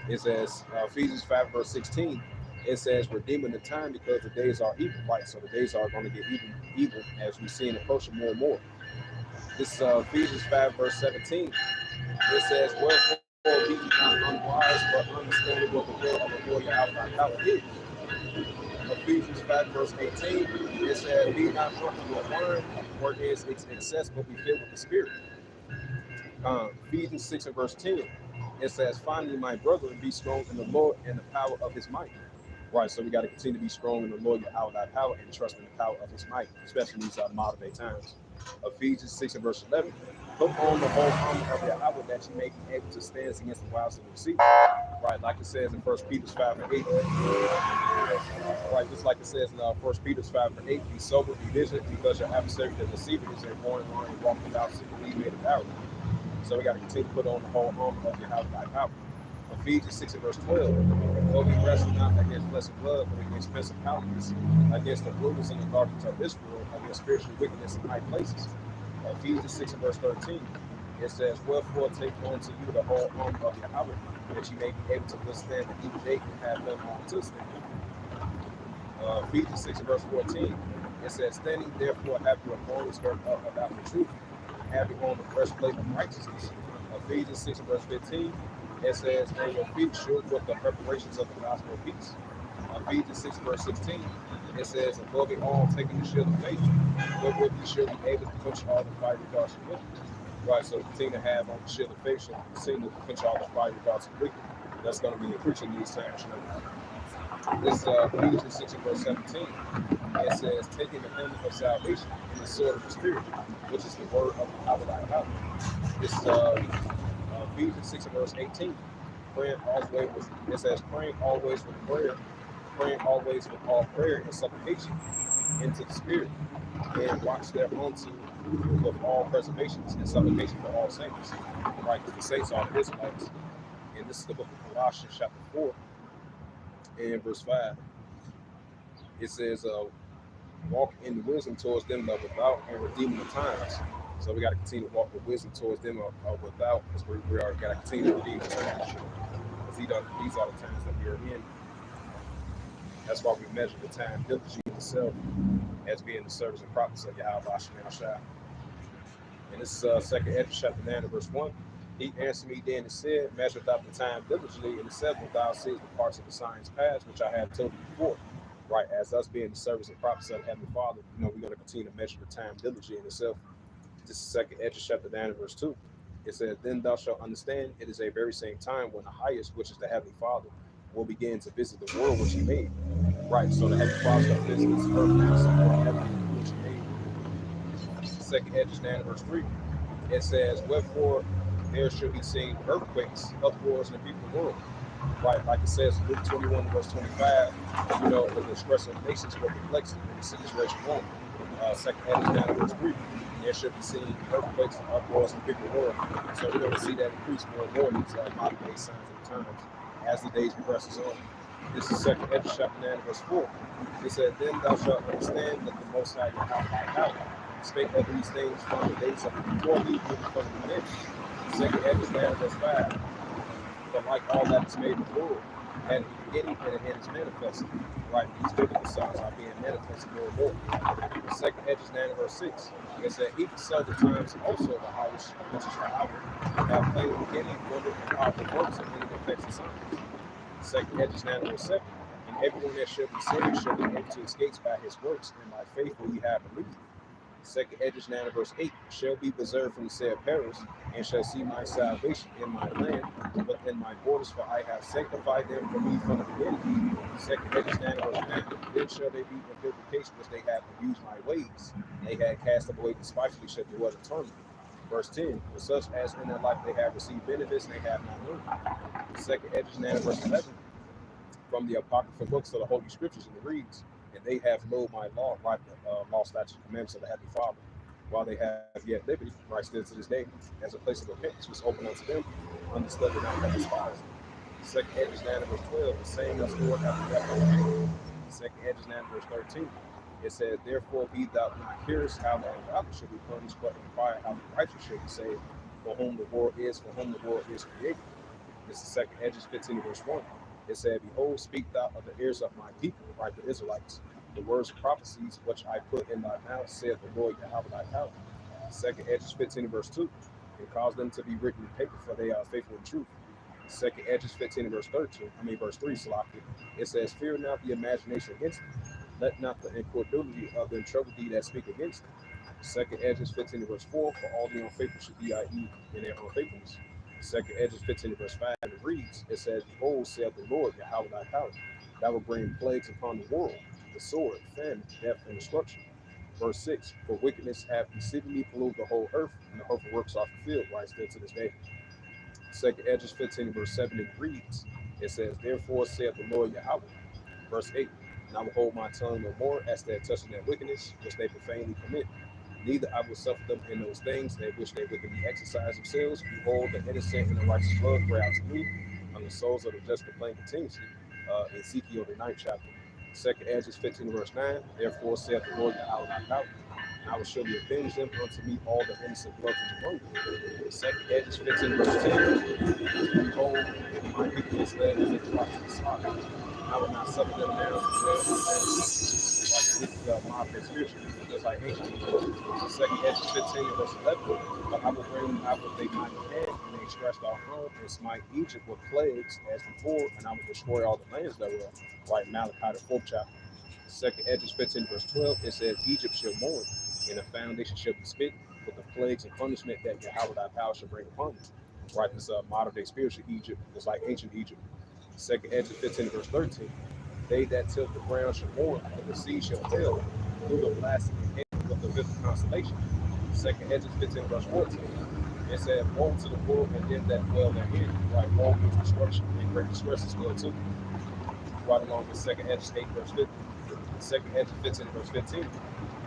It says, Ephesians 5 verse 16, it says, redeeming the time because the days are evil. Right, so the days are going to get evil as we see it approaching more and more. This is Ephesians 5 verse 17. It says, wherefore be not unwise, but understanding what the will of the Lord Yahweh power is. Ephesians 5 verse 18, it says, be not drunken with wine, where is its excess, but be filled with the Spirit. Ephesians 6 and verse 10, it says, finally, my brethren, be strong in the Lord and the power of his might. Right, so we got to continue to be strong in the Lord, Yahweh thy power, and trust in the power of his might, especially in these modern day times. Ephesians 6 and verse 11, put on the whole armor of Yahweh, that you may be able to stand against the wiles of the deceit. Right, like it says in 1 Peter 5 and 8. Right, just like it says in 1 Peter 5 and 8, be sober, be vigilant, because your adversary, the deceiver, is a roaring lion and walking without secretly made of arrow. So we got to continue to put on the whole armor of Yahweh thy power. Ephesians 6 and verse 12. For we wrestle not against flesh and blood, but against principalities, against the rulers and the darkness of this world, against spiritual wickedness in high places. Ephesians 6 and verse 13, it says, wherefore take unto you the whole armor of Yahweh, that you may be able to withstand the evil day and have done all to stand. Ephesians 6 and verse 14, it says, standing therefore have your loins girt up about the truth, having on the breastplate of righteousness. Ephesians 6 and verse 15, it says, and your feet shod with the preparations of the gospel of peace. Ephesians 6 verse 16, it says, above it all, taking the shield of faith, wherewith you shall be able to quench all the fiery darts of wicked. Right, so continue to have on the shield of faith, so continue to quench all the fiery darts of wicked. That's going to be increasing these times. This Ephesians 6 and verse 17, it says, taking the helmet of salvation and the sword of the Spirit, which is the word of our. This is Ephesians 6 and verse 18. Praying always with, it says, praying always with prayer, praying always with all prayer and supplication into the Spirit, and watch thereunto with all preservations and supplication for all saints. Right, because the saints are the Israelites. And this is the book of Colossians, chapter 4, and verse 5. It says, walk in wisdom towards them that without and redeeming the times. So we got to continue to walk with wisdom towards them without, because we are got to continue to redeem the times. Because these are the times that we are in. That's why we measure the time diligently itself as being the service and prophets of Yahweh Hashem Shai. And this is 2 Ezra chapter 9 and verse 1. He answered me then and said, measure out the time diligently, and said, when thou seest the parts of the signs past, which I have told you before. Right, as us being the service and prophets of the Heavenly Father, we're going to continue to measure the time diligently in itself. This is 2 Ezra chapter 9 and verse 2. It says, then thou shalt understand it is a very same time when the highest, which is the Heavenly Father, will begin to visit the world which he made. Right, so the Heavenly Father shall visit this earth now, so the heaven which he made. 2 Ezra 9 and verse 3. It says, wherefore there should be seen earthquakes, uproars in the people world. Right, like it says in Luke 21 verse 25, the distress of nations were perplexed and the cities raging on. 2 Ezra 9 verse 3. There should be seen earthquakes and uproars in the people world. So we're going to see that increase more and more in these modern day signs of the times as the days progresses on. This is 2 Ezra chapter 9 verse 4. It said, then thou shalt understand that the Most High Yahweh spake of these things from the days of before thee, even from the beginning. 2 Ezra 9 verse 5. But like all that is made in the world, had a beginning and an end is manifested. Right, these biblical signs are being manifested more and more. 2 Ezra 9 verse 6. It said, even so the times also the highest, which is the hour, have plain beginning, wonder, and powerful works, and many effects and signs. 2 Ezra 9 verse 7. And everyone that shall be saved shall be able to escape by his works, and by faith will ye have believed. 2 Ezra 9 verse 8, shall be preserved from the said perils, and shall see my salvation in my land, within my borders, for I have sanctified them for me from the beginning. 2 Ezra 9 verse 9, then shall they be in purification, which they have abused my ways. They had cast them away despitefully, shall be was eternal. Verse 10, for such as in their life they have received benefits, they have not known. 2 Ezra 9 verse 11, from the apocryphal books of the Holy Scriptures, and it reads, and they have known my law, right, law, statutes, and commandments of the Heavenly Father, while they have yet liberty, right, still to this day, as a place of repentance was open unto them, understood and not that despised. 2 Ezra 9 verse 12, the same as Lord after that of 2 Ezra 9 verse 13, it says, therefore be thou not curious how the ungodly should be punished, but inquire how the righteous should be saved, for whom the world is created. This is 2 Ezra 15 verse 1. It said, behold, speak thou of the ears of my people, right, the Israelites, the words of prophecies which I put in thy mouth, saith the Lord Yahweh thy power. 2 Ezra 15 verse 2. And cause them to be written in paper, for they are faithful and true. 2 Ezra 15 verse 3, Salaki. It says, fear not the imagination against them. Let not the incredulity of them trouble thee that speak against them. 2 Ezra 15 verse 4, for all the unfaithful should be i.e. in their unfaithfulness. 2 Ezra 15 verse 5, it reads, it says, behold, saith the Lord, Yahweh thy power, that will bring plagues upon the world, the sword, famine, death, and destruction. Verse 6, for wickedness hath exceedingly polluted the whole earth, and the hurtful works are fulfilled, right, still to this day. 2 Ezra 15 verse 7, it reads, it says, therefore saith the Lord Yahweh. Verse 8, and I will hold my tongue no more as they touch their wickedness, which they profanely commit. Neither I will suffer them in those things at which they wickedly exercise themselves. Behold, the innocent and the righteous blood cry out to me, and the souls of the just complain continuously. Ezekiel the 9th chapter. 2 Ezra 15 verse 9, therefore saith the Lord Yahweh thy power. and I will surely avenge them unto me all the innocent blood from among them. Second Hedges 15 verse 10. Behold, my people is led as a flock to the slaughter. I will not suffer them now to dwell in vanity. Like this is my spiritual, just like ancient people. Second Hedges 15 verse 11. But I will bring them out with a mighty hand, and they stretched out arm and smite Egypt with plagues as before, and I will destroy all the lands thereof. Right, Malachi the 4th chapter. Second Edges 15 verse 12, it says, Egypt shall mourn, and the foundation shall be split with the plagues and punishment that Yahweh thy power shall bring upon it. Right, this modern day spiritual Egypt, just like ancient Egypt. Second Edges 15 verse 13, they that till the ground shall mourn, and the sea shall fail through the blasting hand of the fifth constellation. Second Edges 15 verse 14, it said, woe to the world and them that dwell therein. Right, woe is destruction, and great distress is good too. Right along with Second Edges 8 verse 50. Second Edges 15 verse 15.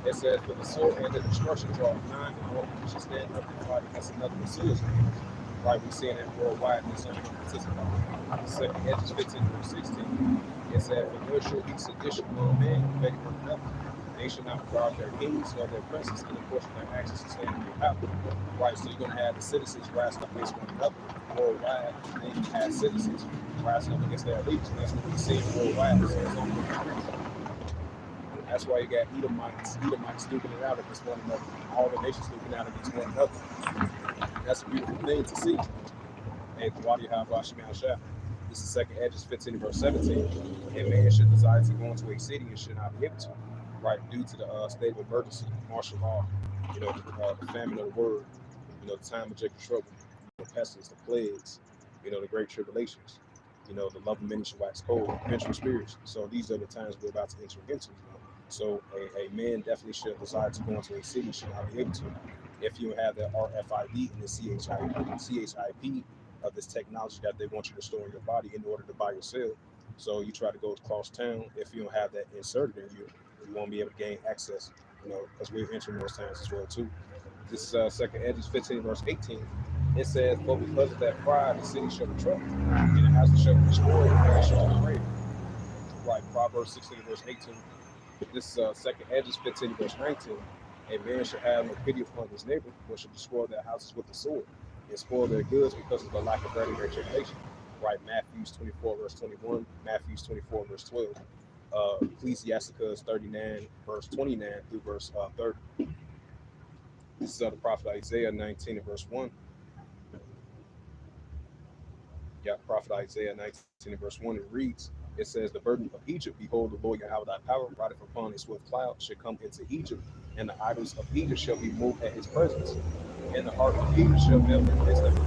It says, for the sword and the destruction draw nigh, and one should stand up and fight against another with swords. Right, we're seeing that worldwide, and it's only going to participate. Second Edges 15 verse 16. It said, for there shall be sedition among men, begging for another. They shall not regard their kings or their princes, and of course their actions to stand in their power. Right, so you're going to have the citizens rise up against one another worldwide, and then you have citizens rising up against their leaders. That's what we see worldwide. So it's only that's why you got Edomites duking it out against one another. All the nations duking out against one another. That's a beautiful thing to see. And Wadi Habashim al-Shah. This is Second Edges 15 verse 17. And man should desire to go into a city and should not be able to. Right, due to the state of emergency, martial law, the famine of the word, the time of Jacob's trouble, the pestilence, the plagues, the great tribulations, the love of many shall wax cold, vengeful spirits. So these are the times we're about to enter into. So a man definitely should desire to go into a city, should not be able to. If you have the RFID and the CHIP of this technology that they want you to store in your body in order to buy or sell. So you try to go across town. If you don't have that inserted in you, you won't be able to gain access, because we're entering those times as well too. This Second Edges 15 verse 18, it says, but because of that pride, the city shall be troubled, and the house shall be destroyed, and they shall be afraid. Right, Proverbs 16 verse 18. This Second Edges 15 verse 19, a man shall have no pity upon his neighbor, but shall destroy their houses with the sword, and spoil their goods because of the lack of bread in their generation. Right, Matthews 24 verse 21, Matthews 24 verse 12. Ecclesiasticus 39 verse 29 through verse 30. This is the prophet Isaiah 19 and verse 1. Yeah, prophet Isaiah 19 and verse 1, it reads, it says, the burden of Egypt, behold, the Lord Yahweh thy power rideth upon a swift cloud, shall come into Egypt, and the idols of Egypt shall be moved at his presence, and the heart of Egypt shall melt in his temple.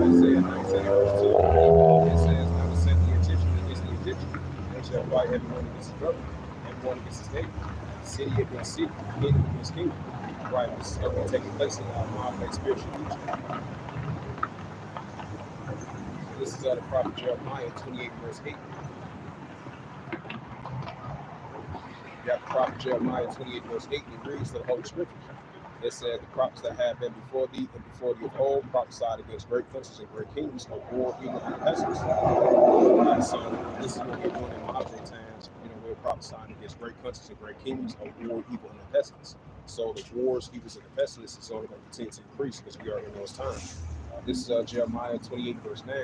Isaiah 19 and verse 2, it says, I will send the Egyptians against the Egyptians, and shall fight everyone against his brother, everyone against his neighbor, city against city, kingdom against kingdom. Right, this is going to be taking place in our modern day spiritual Egypt. This is the prophet Jeremiah 28 verse 8. You got the prophet Jeremiah 28 verse 8, and it reads the Holy Scriptures. It says, the prophets that have been before thee and before thee of old prophesied against great princes and great kings of war, evil, and pestilence. Right, so this is what we're doing in modern day times. We're prophesying against great countries and great kingdoms of war, evil, and pestilence. So the wars, evils, and the pestilence is only going to continue to increase because we are in those times. This is Jeremiah 28 verse 9.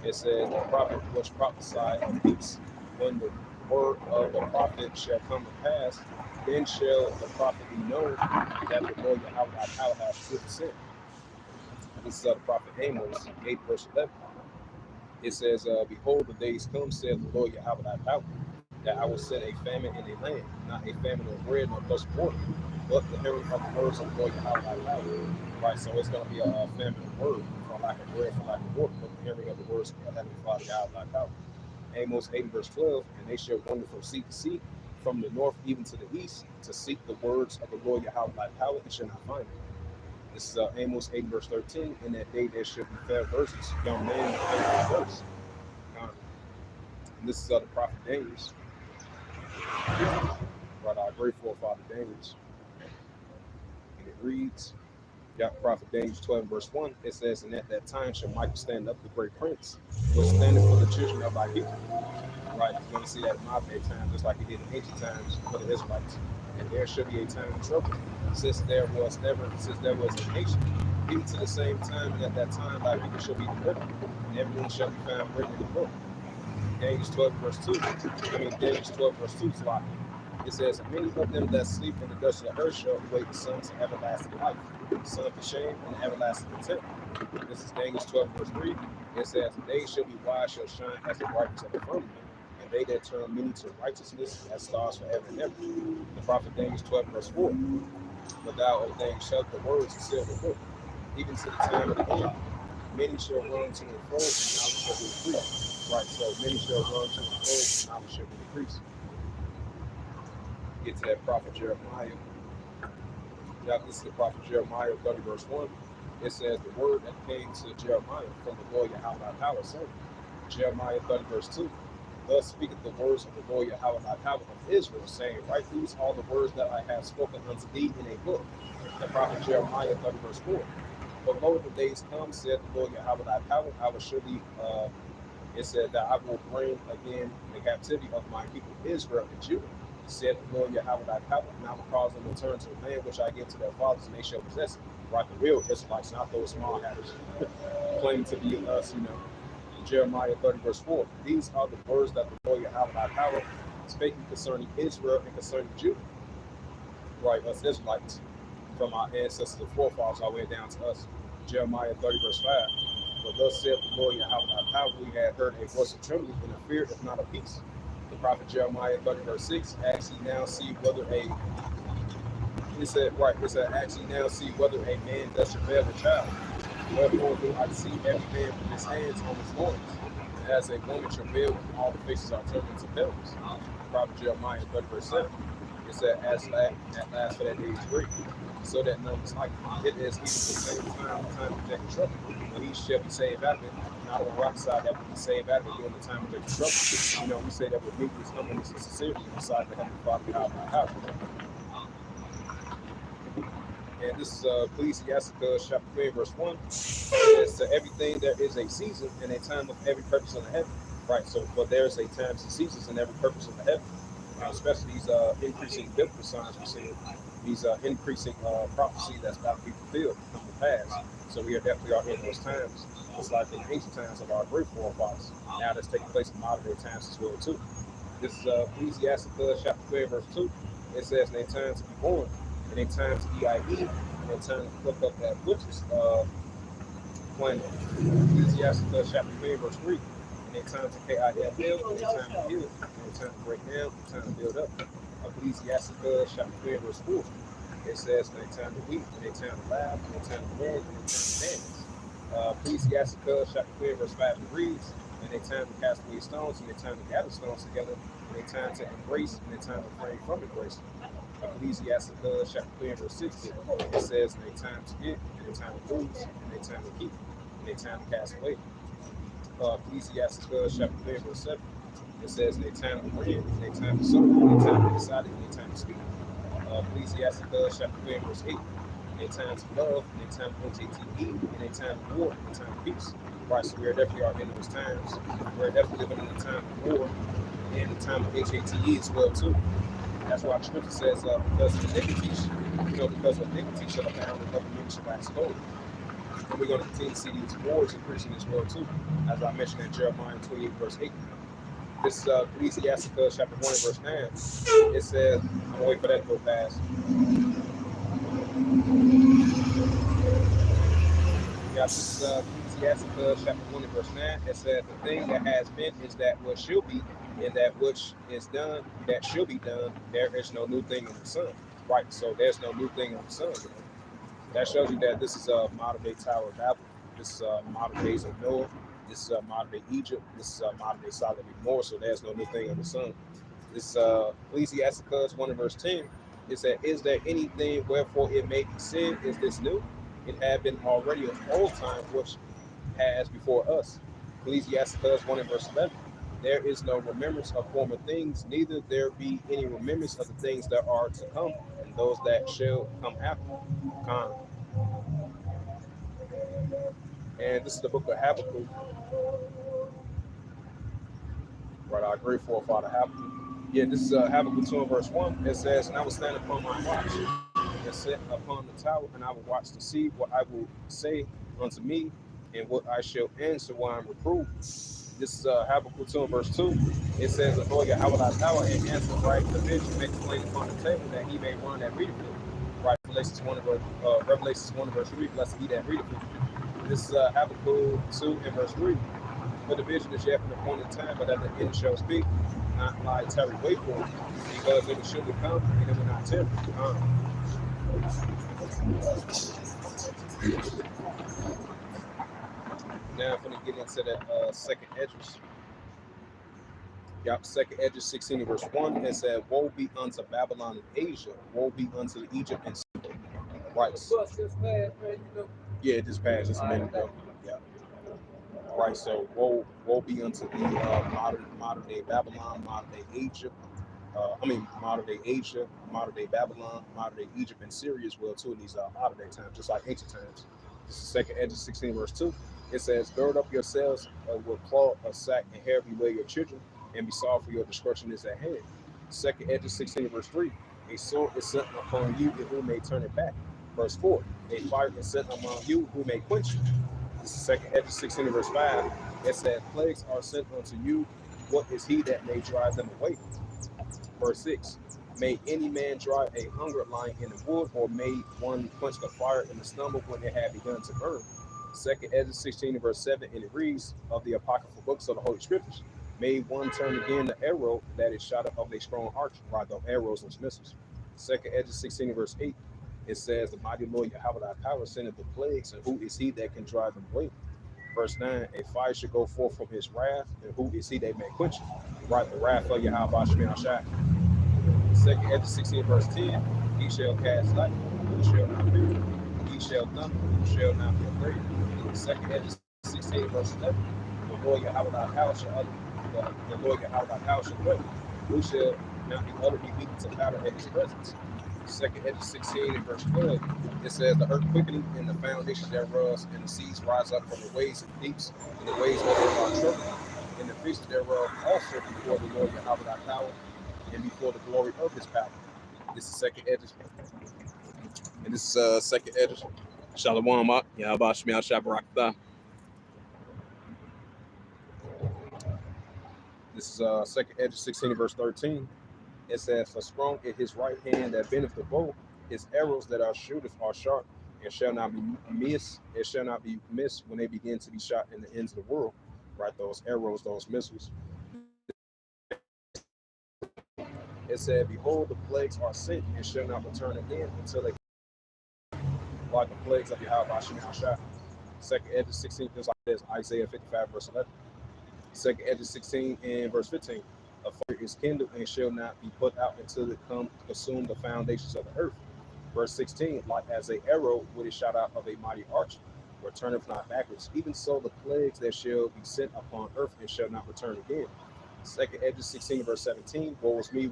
It says, the prophet which prophesied of peace, when the word of the prophet shall come to pass, then shall the prophet be known that the Lord Yahweh thy power hath swift sent. This is the prophet Amos 8 verse 11. It says, behold, the days come, saith the Lord Yahweh thy power, that I will send a famine in a land, not a famine of bread nor thirst for water, but the hearing of the words of the Lord Yahweh thy power. Right, so it's going to be a famine of word, for lack of bread, for lack of water, but the hearing of the words of the Heavenly Father Yahweh thy power. Amos 8 verse 12, and they shall wander from sea to sea, from the north even to the east, to seek the words of the Lord Yahweh thy power, and shall not find them. This is Amos 8 verse 13, in that day there shall be fair verses, young men with favorite verse. And this is the prophet Daniels. Right, our great forefather Daniels. And it reads, prophet Daniels 12 verse 1, it says, and at that time shall Michael stand up, the great prince, which standeth for the children of thy people. Right, you're going to see that in modern day times, just like he did in ancient times for the Israelites. and there shall be a time of trouble, since there was a nation, even to the same time, and at that time thy people shall be delivered, and everyone shall be found written in the book. Daniel 12 verse 2. Daniel 12 verse 2 is like it says, many of them that sleep in the dust of the earth shall await the son to everlasting life, son of the shame and everlasting contempt. This is Daniel 12 verse 3. It says, they shall be wise, shall shine as the brightness of the firmament, and they that turn many to righteousness as stars forever and ever. The prophet Daniel 12 verse 4. But thou, O Daniel, shalt the words and seal the book, even to the time of the end. Many shall run to and fro, and knowledge shall be increased. Right, so many shall run to and fro, and knowledge shall be increased. Get to that prophet Jeremiah. Now, this is the prophet Jeremiah 30 verse 1. It says, the word that came to Jeremiah from the Lord Yahweh thy power, saying, Jeremiah 30 verse 2. Thus speaketh the words of the Lord Yahweh thy power of Israel, saying, write these all the words that I have spoken unto thee in a book. The prophet Jeremiah 30 verse 4. But lo, the days come, said the Lord Yahweh thy power, I will surely, it said that I will bring again the captivity of my people Israel and Judah, said the Lord Yahweh thy power, and I will cause them to return to the land which I give to their fathers, and they shall possess it. Right, the real Israelites, not those small hatters, claim to be us, Jeremiah 30 verse 4. These are the words that the Lord Yahweh thy power speaking concerning Israel and concerning Judah. Right, us Israelites, from our ancestors and forefathers all the way down to us. Jeremiah 30 verse 5. But thus said the Lord Yahweh thy power, we had heard a voice of trembling and a fear, if not a peace. The prophet Jeremiah 30 verse 6. Ask ye now see whether ask ye now see whether a man does travail a child. Wherefore do I see every man with his hands on his loins, and as a woman travail, and all the faces are turned into pillars. The prophet Jeremiah 30 verse 7. It said, at last for that day is great, so that none is like it is even the same time of Jacob's trouble, when he shall be saved out of it, not on the rock side that will be saved out of it during the time of Jacob's trouble. We say that with meekness, humbleness, and sincerity beside the heavenly Father, God, my house. And this is Ecclesiastes chapter 3, verse 1. It says, to everything there is a season and a time of every purpose in the heaven. Right, so but there's a times and seasons in every purpose in the heaven. Especially these increasing biblical signs we see, these increasing prophecy that's about to be fulfilled, come to pass. So we are definitely in those times. It's like the ancient times of our great forefathers. Now that's taking place in modern day times as well too. This is Ecclesiastes chapter 3, verse 2. It says, in a time to be born, in a time to EIE, in a time to look up that which is planet. Ecclesiastes chapter 3, verse 3. In a time to KIFL, in a time to heal, in a time to break down, in a time to build up. Ecclesiastes chapter 3, verse 4. It says, in a time to weep, in a time to laugh, in a time to mourn, in a time to dance. Ecclesiastes chapter 3, verse 5 reads, in a time to cast away stones, in a time to gather stones together, in a time to embrace, in a time to refrain from embracing. Ecclesiastes chapter 3, verse 6. It says, in a time to get, in a time to lose, in a time to keep, in a time to cast away. Ecclesiastes chapter 3, verse 7. It says, in a time to win, in a time to sow, in a time to decide, in a time to speak. Ecclesiastes chapter 3, verse 8. In a time to love, in a time to HATE, in a time of war, in a time of peace. Right, so we are definitely in those times. We're definitely living in a time of war and a time of HATE as well too. That's why the scripture says, because of iniquity shall abound, and other men shall wax cold. And we're going to continue to see these wars increasing as well too, as I mentioned in Jeremiah 28, verse 8. This is Ecclesiastes chapter 1, verse 9. It says, I'm going to wait for that to go past. Yeah, this is Ecclesiastes chapter 1, verse 9. It says, the thing that has been is that what shall be, and that which is done, that shall be done. There is no new thing in the sun. Right, so there's no new thing in the sun. That shows you that this is a modern day Tower of Babel. This is modern days of Noah. This is modern day Egypt. This is modern day Sodom and Gomorrah. So there's no new thing under the sun. This Ecclesiastes 1 verse 10. It said, is there anything wherefore it may be said, is this new? It had been already of old time, which has before us. Ecclesiastes 1 verse 11. There is no remembrance of former things, neither there be any remembrance of the things that are to come, and those that shall come after. Con. And this is the book of Habakkuk, right? Our great forefather Habakkuk. Yeah, this is Habakkuk 2 and verse 1. It says, and I will stand upon my watch and sit upon the tower, and I will watch to see what I will say unto me, and what I shall answer while I'm reproved. This is Habakkuk 2 and verse 2. It says, the Lord Yahweh thy power and answer right the vision makes plain upon the table that he may run that readeth it. Right, Revelations 1 and verse 3, blessed he that readeth it. This is Habakkuk 2 and verse 3. For the vision is yet for the appointed time, but at the end shall speak, not lie, tarry, wait for it, because it will surely come, and it will not tarry. Now I'm going to get into that second Edges. Yep, second Edges 16 verse 1. It said, woe be unto Babylon and Asia, woe be unto Egypt and Syria. Right. Yeah, it just passed just a minute ago. Yeah. Right, so woe be unto the modern day Babylon, modern day Egypt, modern day Asia, modern day Babylon, modern day Egypt, and Syria as well too in these modern day times, just like ancient times. This is second Edges 16 verse 2. It says, gird up yourselves with cloth, a sack, and hair, beware your children, and be sorry for your destruction is at hand. Second Edges 16 verse 3. A sword is sent upon you, and who may turn it back. Verse 4. A fire is sent among you, who may quench you. This is second Edges 16 verse 5. It says, plagues are sent unto you. What is he that may drive them away? Verse 6. May any man drive a hunger line in the wood, or may one quench the fire in the stomach when it had begun to burn? Second Ezra 16 verse 7, and it reads, of the apocryphal books of the Holy Scriptures, may one turn again the arrow that is shot of a strong archer, right? The arrows and missiles. Second Ezra 16 verse 8, it says, the mighty Lord Yahweh thy power sendeth the plagues, and who is he that can drive them away? Verse 9, a fire should go forth from his wrath, and who is he that may quench it? Right, the wrath of Yahweh Shemel. Second Ezra 16 verse 10, he shall cast light, who shall not fear. He shall thunder, who shall not be afraid. Second Ezra 16 verse 11, the Lord Yahweh thy power shall the Lord Yahweh thy power shall dwell. Who shall not be utterly beaten to powder at his presence. Second Ezra 16 and verse 12, it says, the earth quickening and the foundations thereof, and the seas rise up from the waves and deeps, and the waves thereof are troubled, and the fishes thereof also before the Lord Yahweh thy power, and before the glory of his power. This is second Edges. And this is second Edges. Shalom up. Yahweh Shemiah Shabarakatah. This is second Edges 16 verse 13. It says, for strong is his right hand that bendeth the bow, his arrows that are shooteth are sharp, and shall not be missed. It shall not be missed when they begin to be shot in the ends of the world. Right, those arrows, those missiles. It said, behold, the plagues are sent and shall not return again until they like the plagues of Yahweh Shemel. Second Edges 16, just like this, Isaiah 55 verse 11. Second Edges 16 and verse 15. A fire is kindled and shall not be put out until it come consume the foundations of the earth. Verse 16, like as an arrow would it shot out of a mighty archer, returneth not backwards. Even so the plagues that shall be sent upon earth and shall not return again. Second Edges 16 verse 17, woe is me,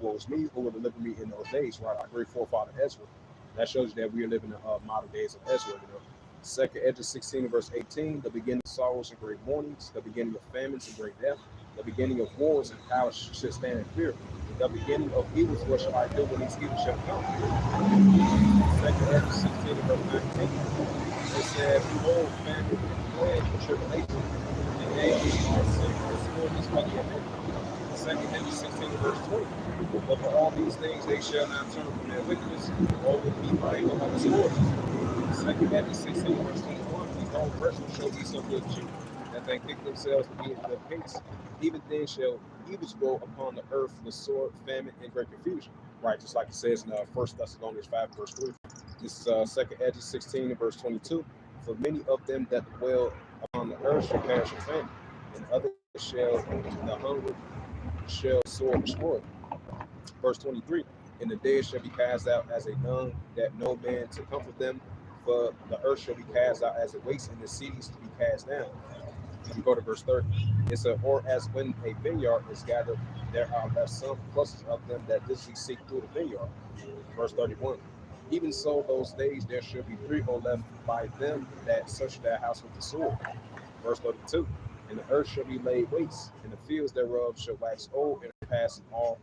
who will deliver me in those days? Right, our great forefather Ezra. That shows you that we are living in modern days of Ezra. Second Edges 16 verse 18, the beginning of sorrows and great mournings, the beginning of famines and great death, the beginning of wars and power should stand in fear. The beginning of evils, what shall I do when these evils shall come? Second Edges 16 verse 19, it says, behold, famine and plague and tribulation, and angels are sent for spoilers for the event. Second Edges 16 verse 20. But for all these things they shall not turn from their wickedness, or will be mindful of his orders. Second Edges 16 verse 21. Behold, rest will show thee so good cheap, that they think themselves to be in good case. Even then shall evils grow upon the earth with sword, famine, and great confusion. Right, just like it says in 1 Thessalonians 5 verse 3. This is Second Edges 16 and verse 22. For many of them that dwell upon the earth shall perish of famine, and others shall the hunger shall sword destroy. Verse 23, and the dead shall be cast out as a dung, that no man to comfort them, for the earth shall be cast out as a waste, and the cities to be cast down. You go to verse 30. It said, or as when a vineyard is gathered, there are left some clusters of them that busily seek through the vineyard. Verse 31. Even so, those days there shall be 3 or left by them that search their house with the sword. Verse 32. And the earth shall be laid waste, and the fields thereof shall wax old and pass all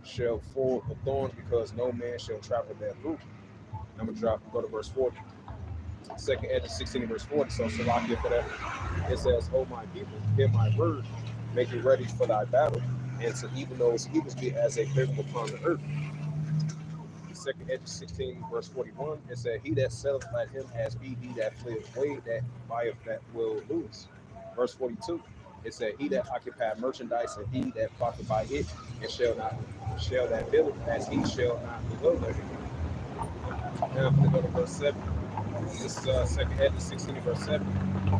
shall full of thorns, because no man shall travel therethrough. I'm gonna go to verse 40. Second Edges 16 and verse 40. So Salakia for that. It says, "O my people, hear my word, make it ready for thy battle, and to even those evils be as a paper upon the earth." Second Edges 16 verse 41. It said, "He that selleth, let him as be he that fleeth away, that buyeth that will lose." Verse 42. It said, "He that occupied merchandise, and he that profit by it, and shall that build it, as he shall not dwell there." Now I'm going to go to verse 7. This is second Edges 16 verse 7.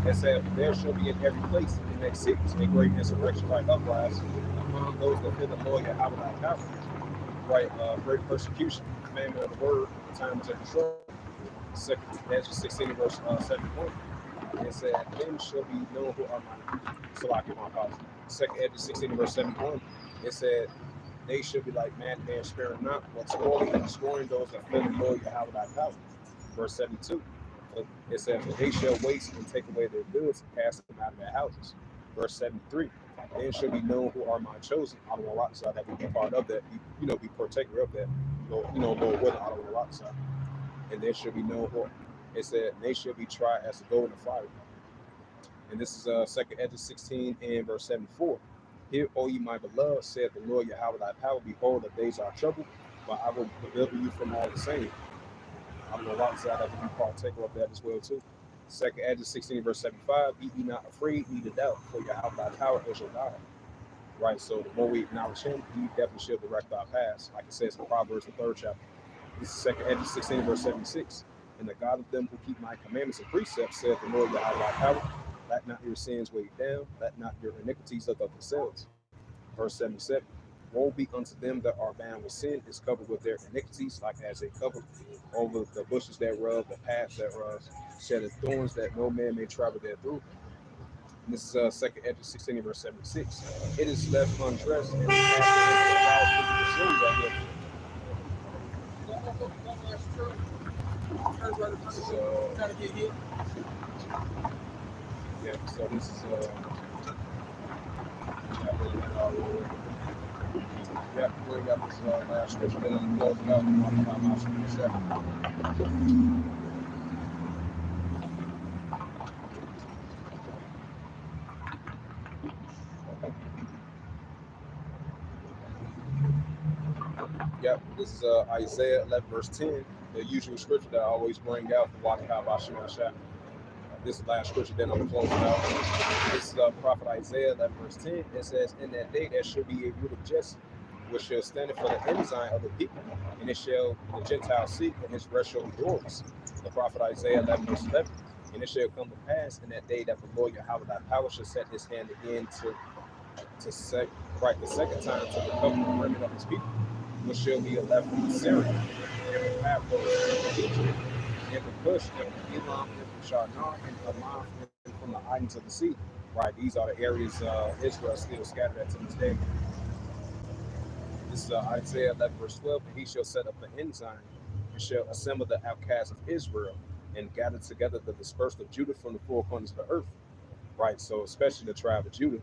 It said, "There shall be in every place in the next cities a great insurrection, like uprising among those that fear the Lord Yahweh thy power." Right, great persecution, commandment of the word, times of trouble. Second Edges 16 verse 71. It said, "Then shall be known who are my," Salaki, my apologies. Second Edges 16 verse 71. It said, "They shall be like madmen, sparing not, but spoiling and destroying those that fear the Lord Yahweh thy power." Verse 72. It said, "For they shall waste and take away their goods and cast them out of their houses." Verse 73. "Then shall be known who are my chosen out of the lot side," that we be part of that, be partaker of that. Lord willing, out of the lot side. "And there shall be known who," it said, "they shall be tried as the gold in the fire." And this is second Edges 16 and verse 74. "Hear, O ye my beloved, said the Lord Yahweh thy power, behold, the days are troubled, but I will deliver you from all the same." I don't know why I have to be partaker of that as well too. Second Edges 16 verse 75. "Be not afraid, neither doubt, for Yahweh thy power is your God." Right. So the more we acknowledge him, he definitely should direct our paths. Like it says in Proverbs the 3rd chapter. This is second Edges 16 verse 76. "And the God of them who keep my commandments and precepts, saith the Lord Yahweh thy power, let not your sins weigh you down, let not your iniquities lift up themselves." Verse 77. "Woe be unto them that are bound with sin, is covered with their iniquities, like as a cover over the bushes thereof, the paths thereof, sheddeth thorns, that no man may travel therethrough." And this is second Edges 16 verse 76. "It is left undressed, and cast into the wild yeah, so this is yeah, we got this last scripture, then I'm closing out my scripture. Yep, this is Isaiah 11 verse 10, the usual scripture that I always bring out for Waka Habashim. This is the last scripture, then I'm closing out. This is prophet Isaiah 11 verse 10. It says, "In that day there shall be a root of Jesse, which shall stand for the ensign of the people, and it shall the Gentiles seek, and his rest shall be glorious." The prophet Isaiah 11 verse 11. "And it shall come to pass in that day that the Lord Yahweh thy power shall set his hand again to set right the second time to recover the remnant of his people, which shall be left from Syria, and from Paphos, and from Egypt, and from Cush, and from Elam, and from Shinar, and from Hamath, and from the islands of the sea." Right, these are the areas Israel still scattered at to this day. This is Isaiah 11 verse 12. "And he shall set up the ensign, and shall assemble the outcasts of Israel, and gather together the dispersed of Judah from the four corners of the earth." Right, so especially the tribe of Judah,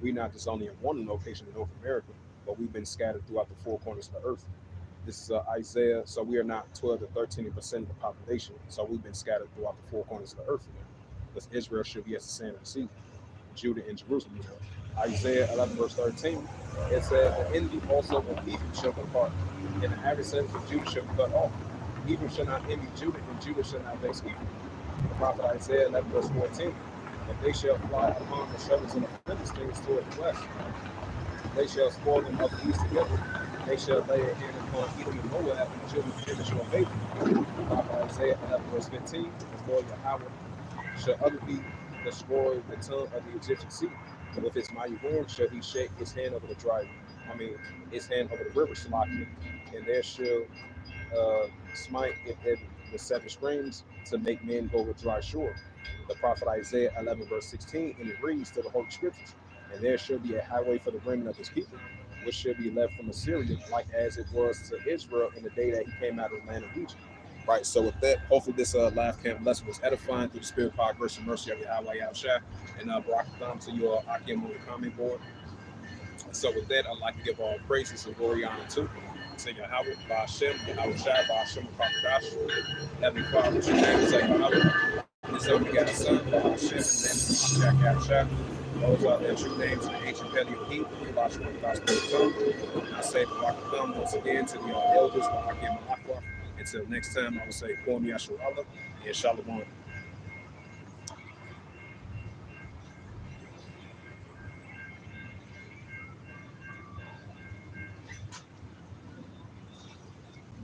we're not just only in one location in North America, but we've been scattered throughout the four corners of the earth. This is Isaiah, so we are not 12 to 13% of the population, so we've been scattered throughout the four corners of the earth. Because Israel should be as the sand of the sea, Judah and Jerusalem. Isaiah 11 verse 13, it says, "The envy also of Ephraim shall depart, and the adversaries of Judah shall be cut off. Ephraim shall not envy Judah, and Judah shall not vex Ephraim." The prophet Isaiah 11 verse 14, "And they shall fly upon the shoulders of the Philistines toward the west. They shall spoil them of the east together. They shall lay a hand upon Edom and Moab, and the children of Israel shall obey them." The prophet Isaiah 11 verse 15, "The Lord Yahweh shall utterly destroy the tongue of the Egyptian sea. And with his mighty wind shall he shake his hand over the his hand over the river Salakia. And there shall smite it with 7 springs to make men go with dry shore." The prophet Isaiah 11 verse 16, and it reads to the Holy Scriptures, "And there shall be a highway for the remnant of his people, which shall be left from Assyria, like as it was to Israel in the day that he came out of the land of Egypt." Right, so with that, hopefully this live camp lesson was edifying through the spirit, power, grace, and mercy of Yahweh Yahushua. And Barak Thumb to your Akim on the comment board. So with that, I'd like to give all praises and glory honor to Yahweh, Ba'ashem, Yahweh Shai, Ba'ashem, Pakadash. Heavenly Father, what your name is Yahweh. His only begotten Son, Ba'ashem, and then Mashiach Yahshua. Those are their true names in the ancient Paleo Heat, Ba'ashem, Ba'ashem, and I say the Rock of Thumb once again to the elders, Ba'akim, Ma'akwa. Until next time, I will say, Kwam Yahshua Allah, and Shalom.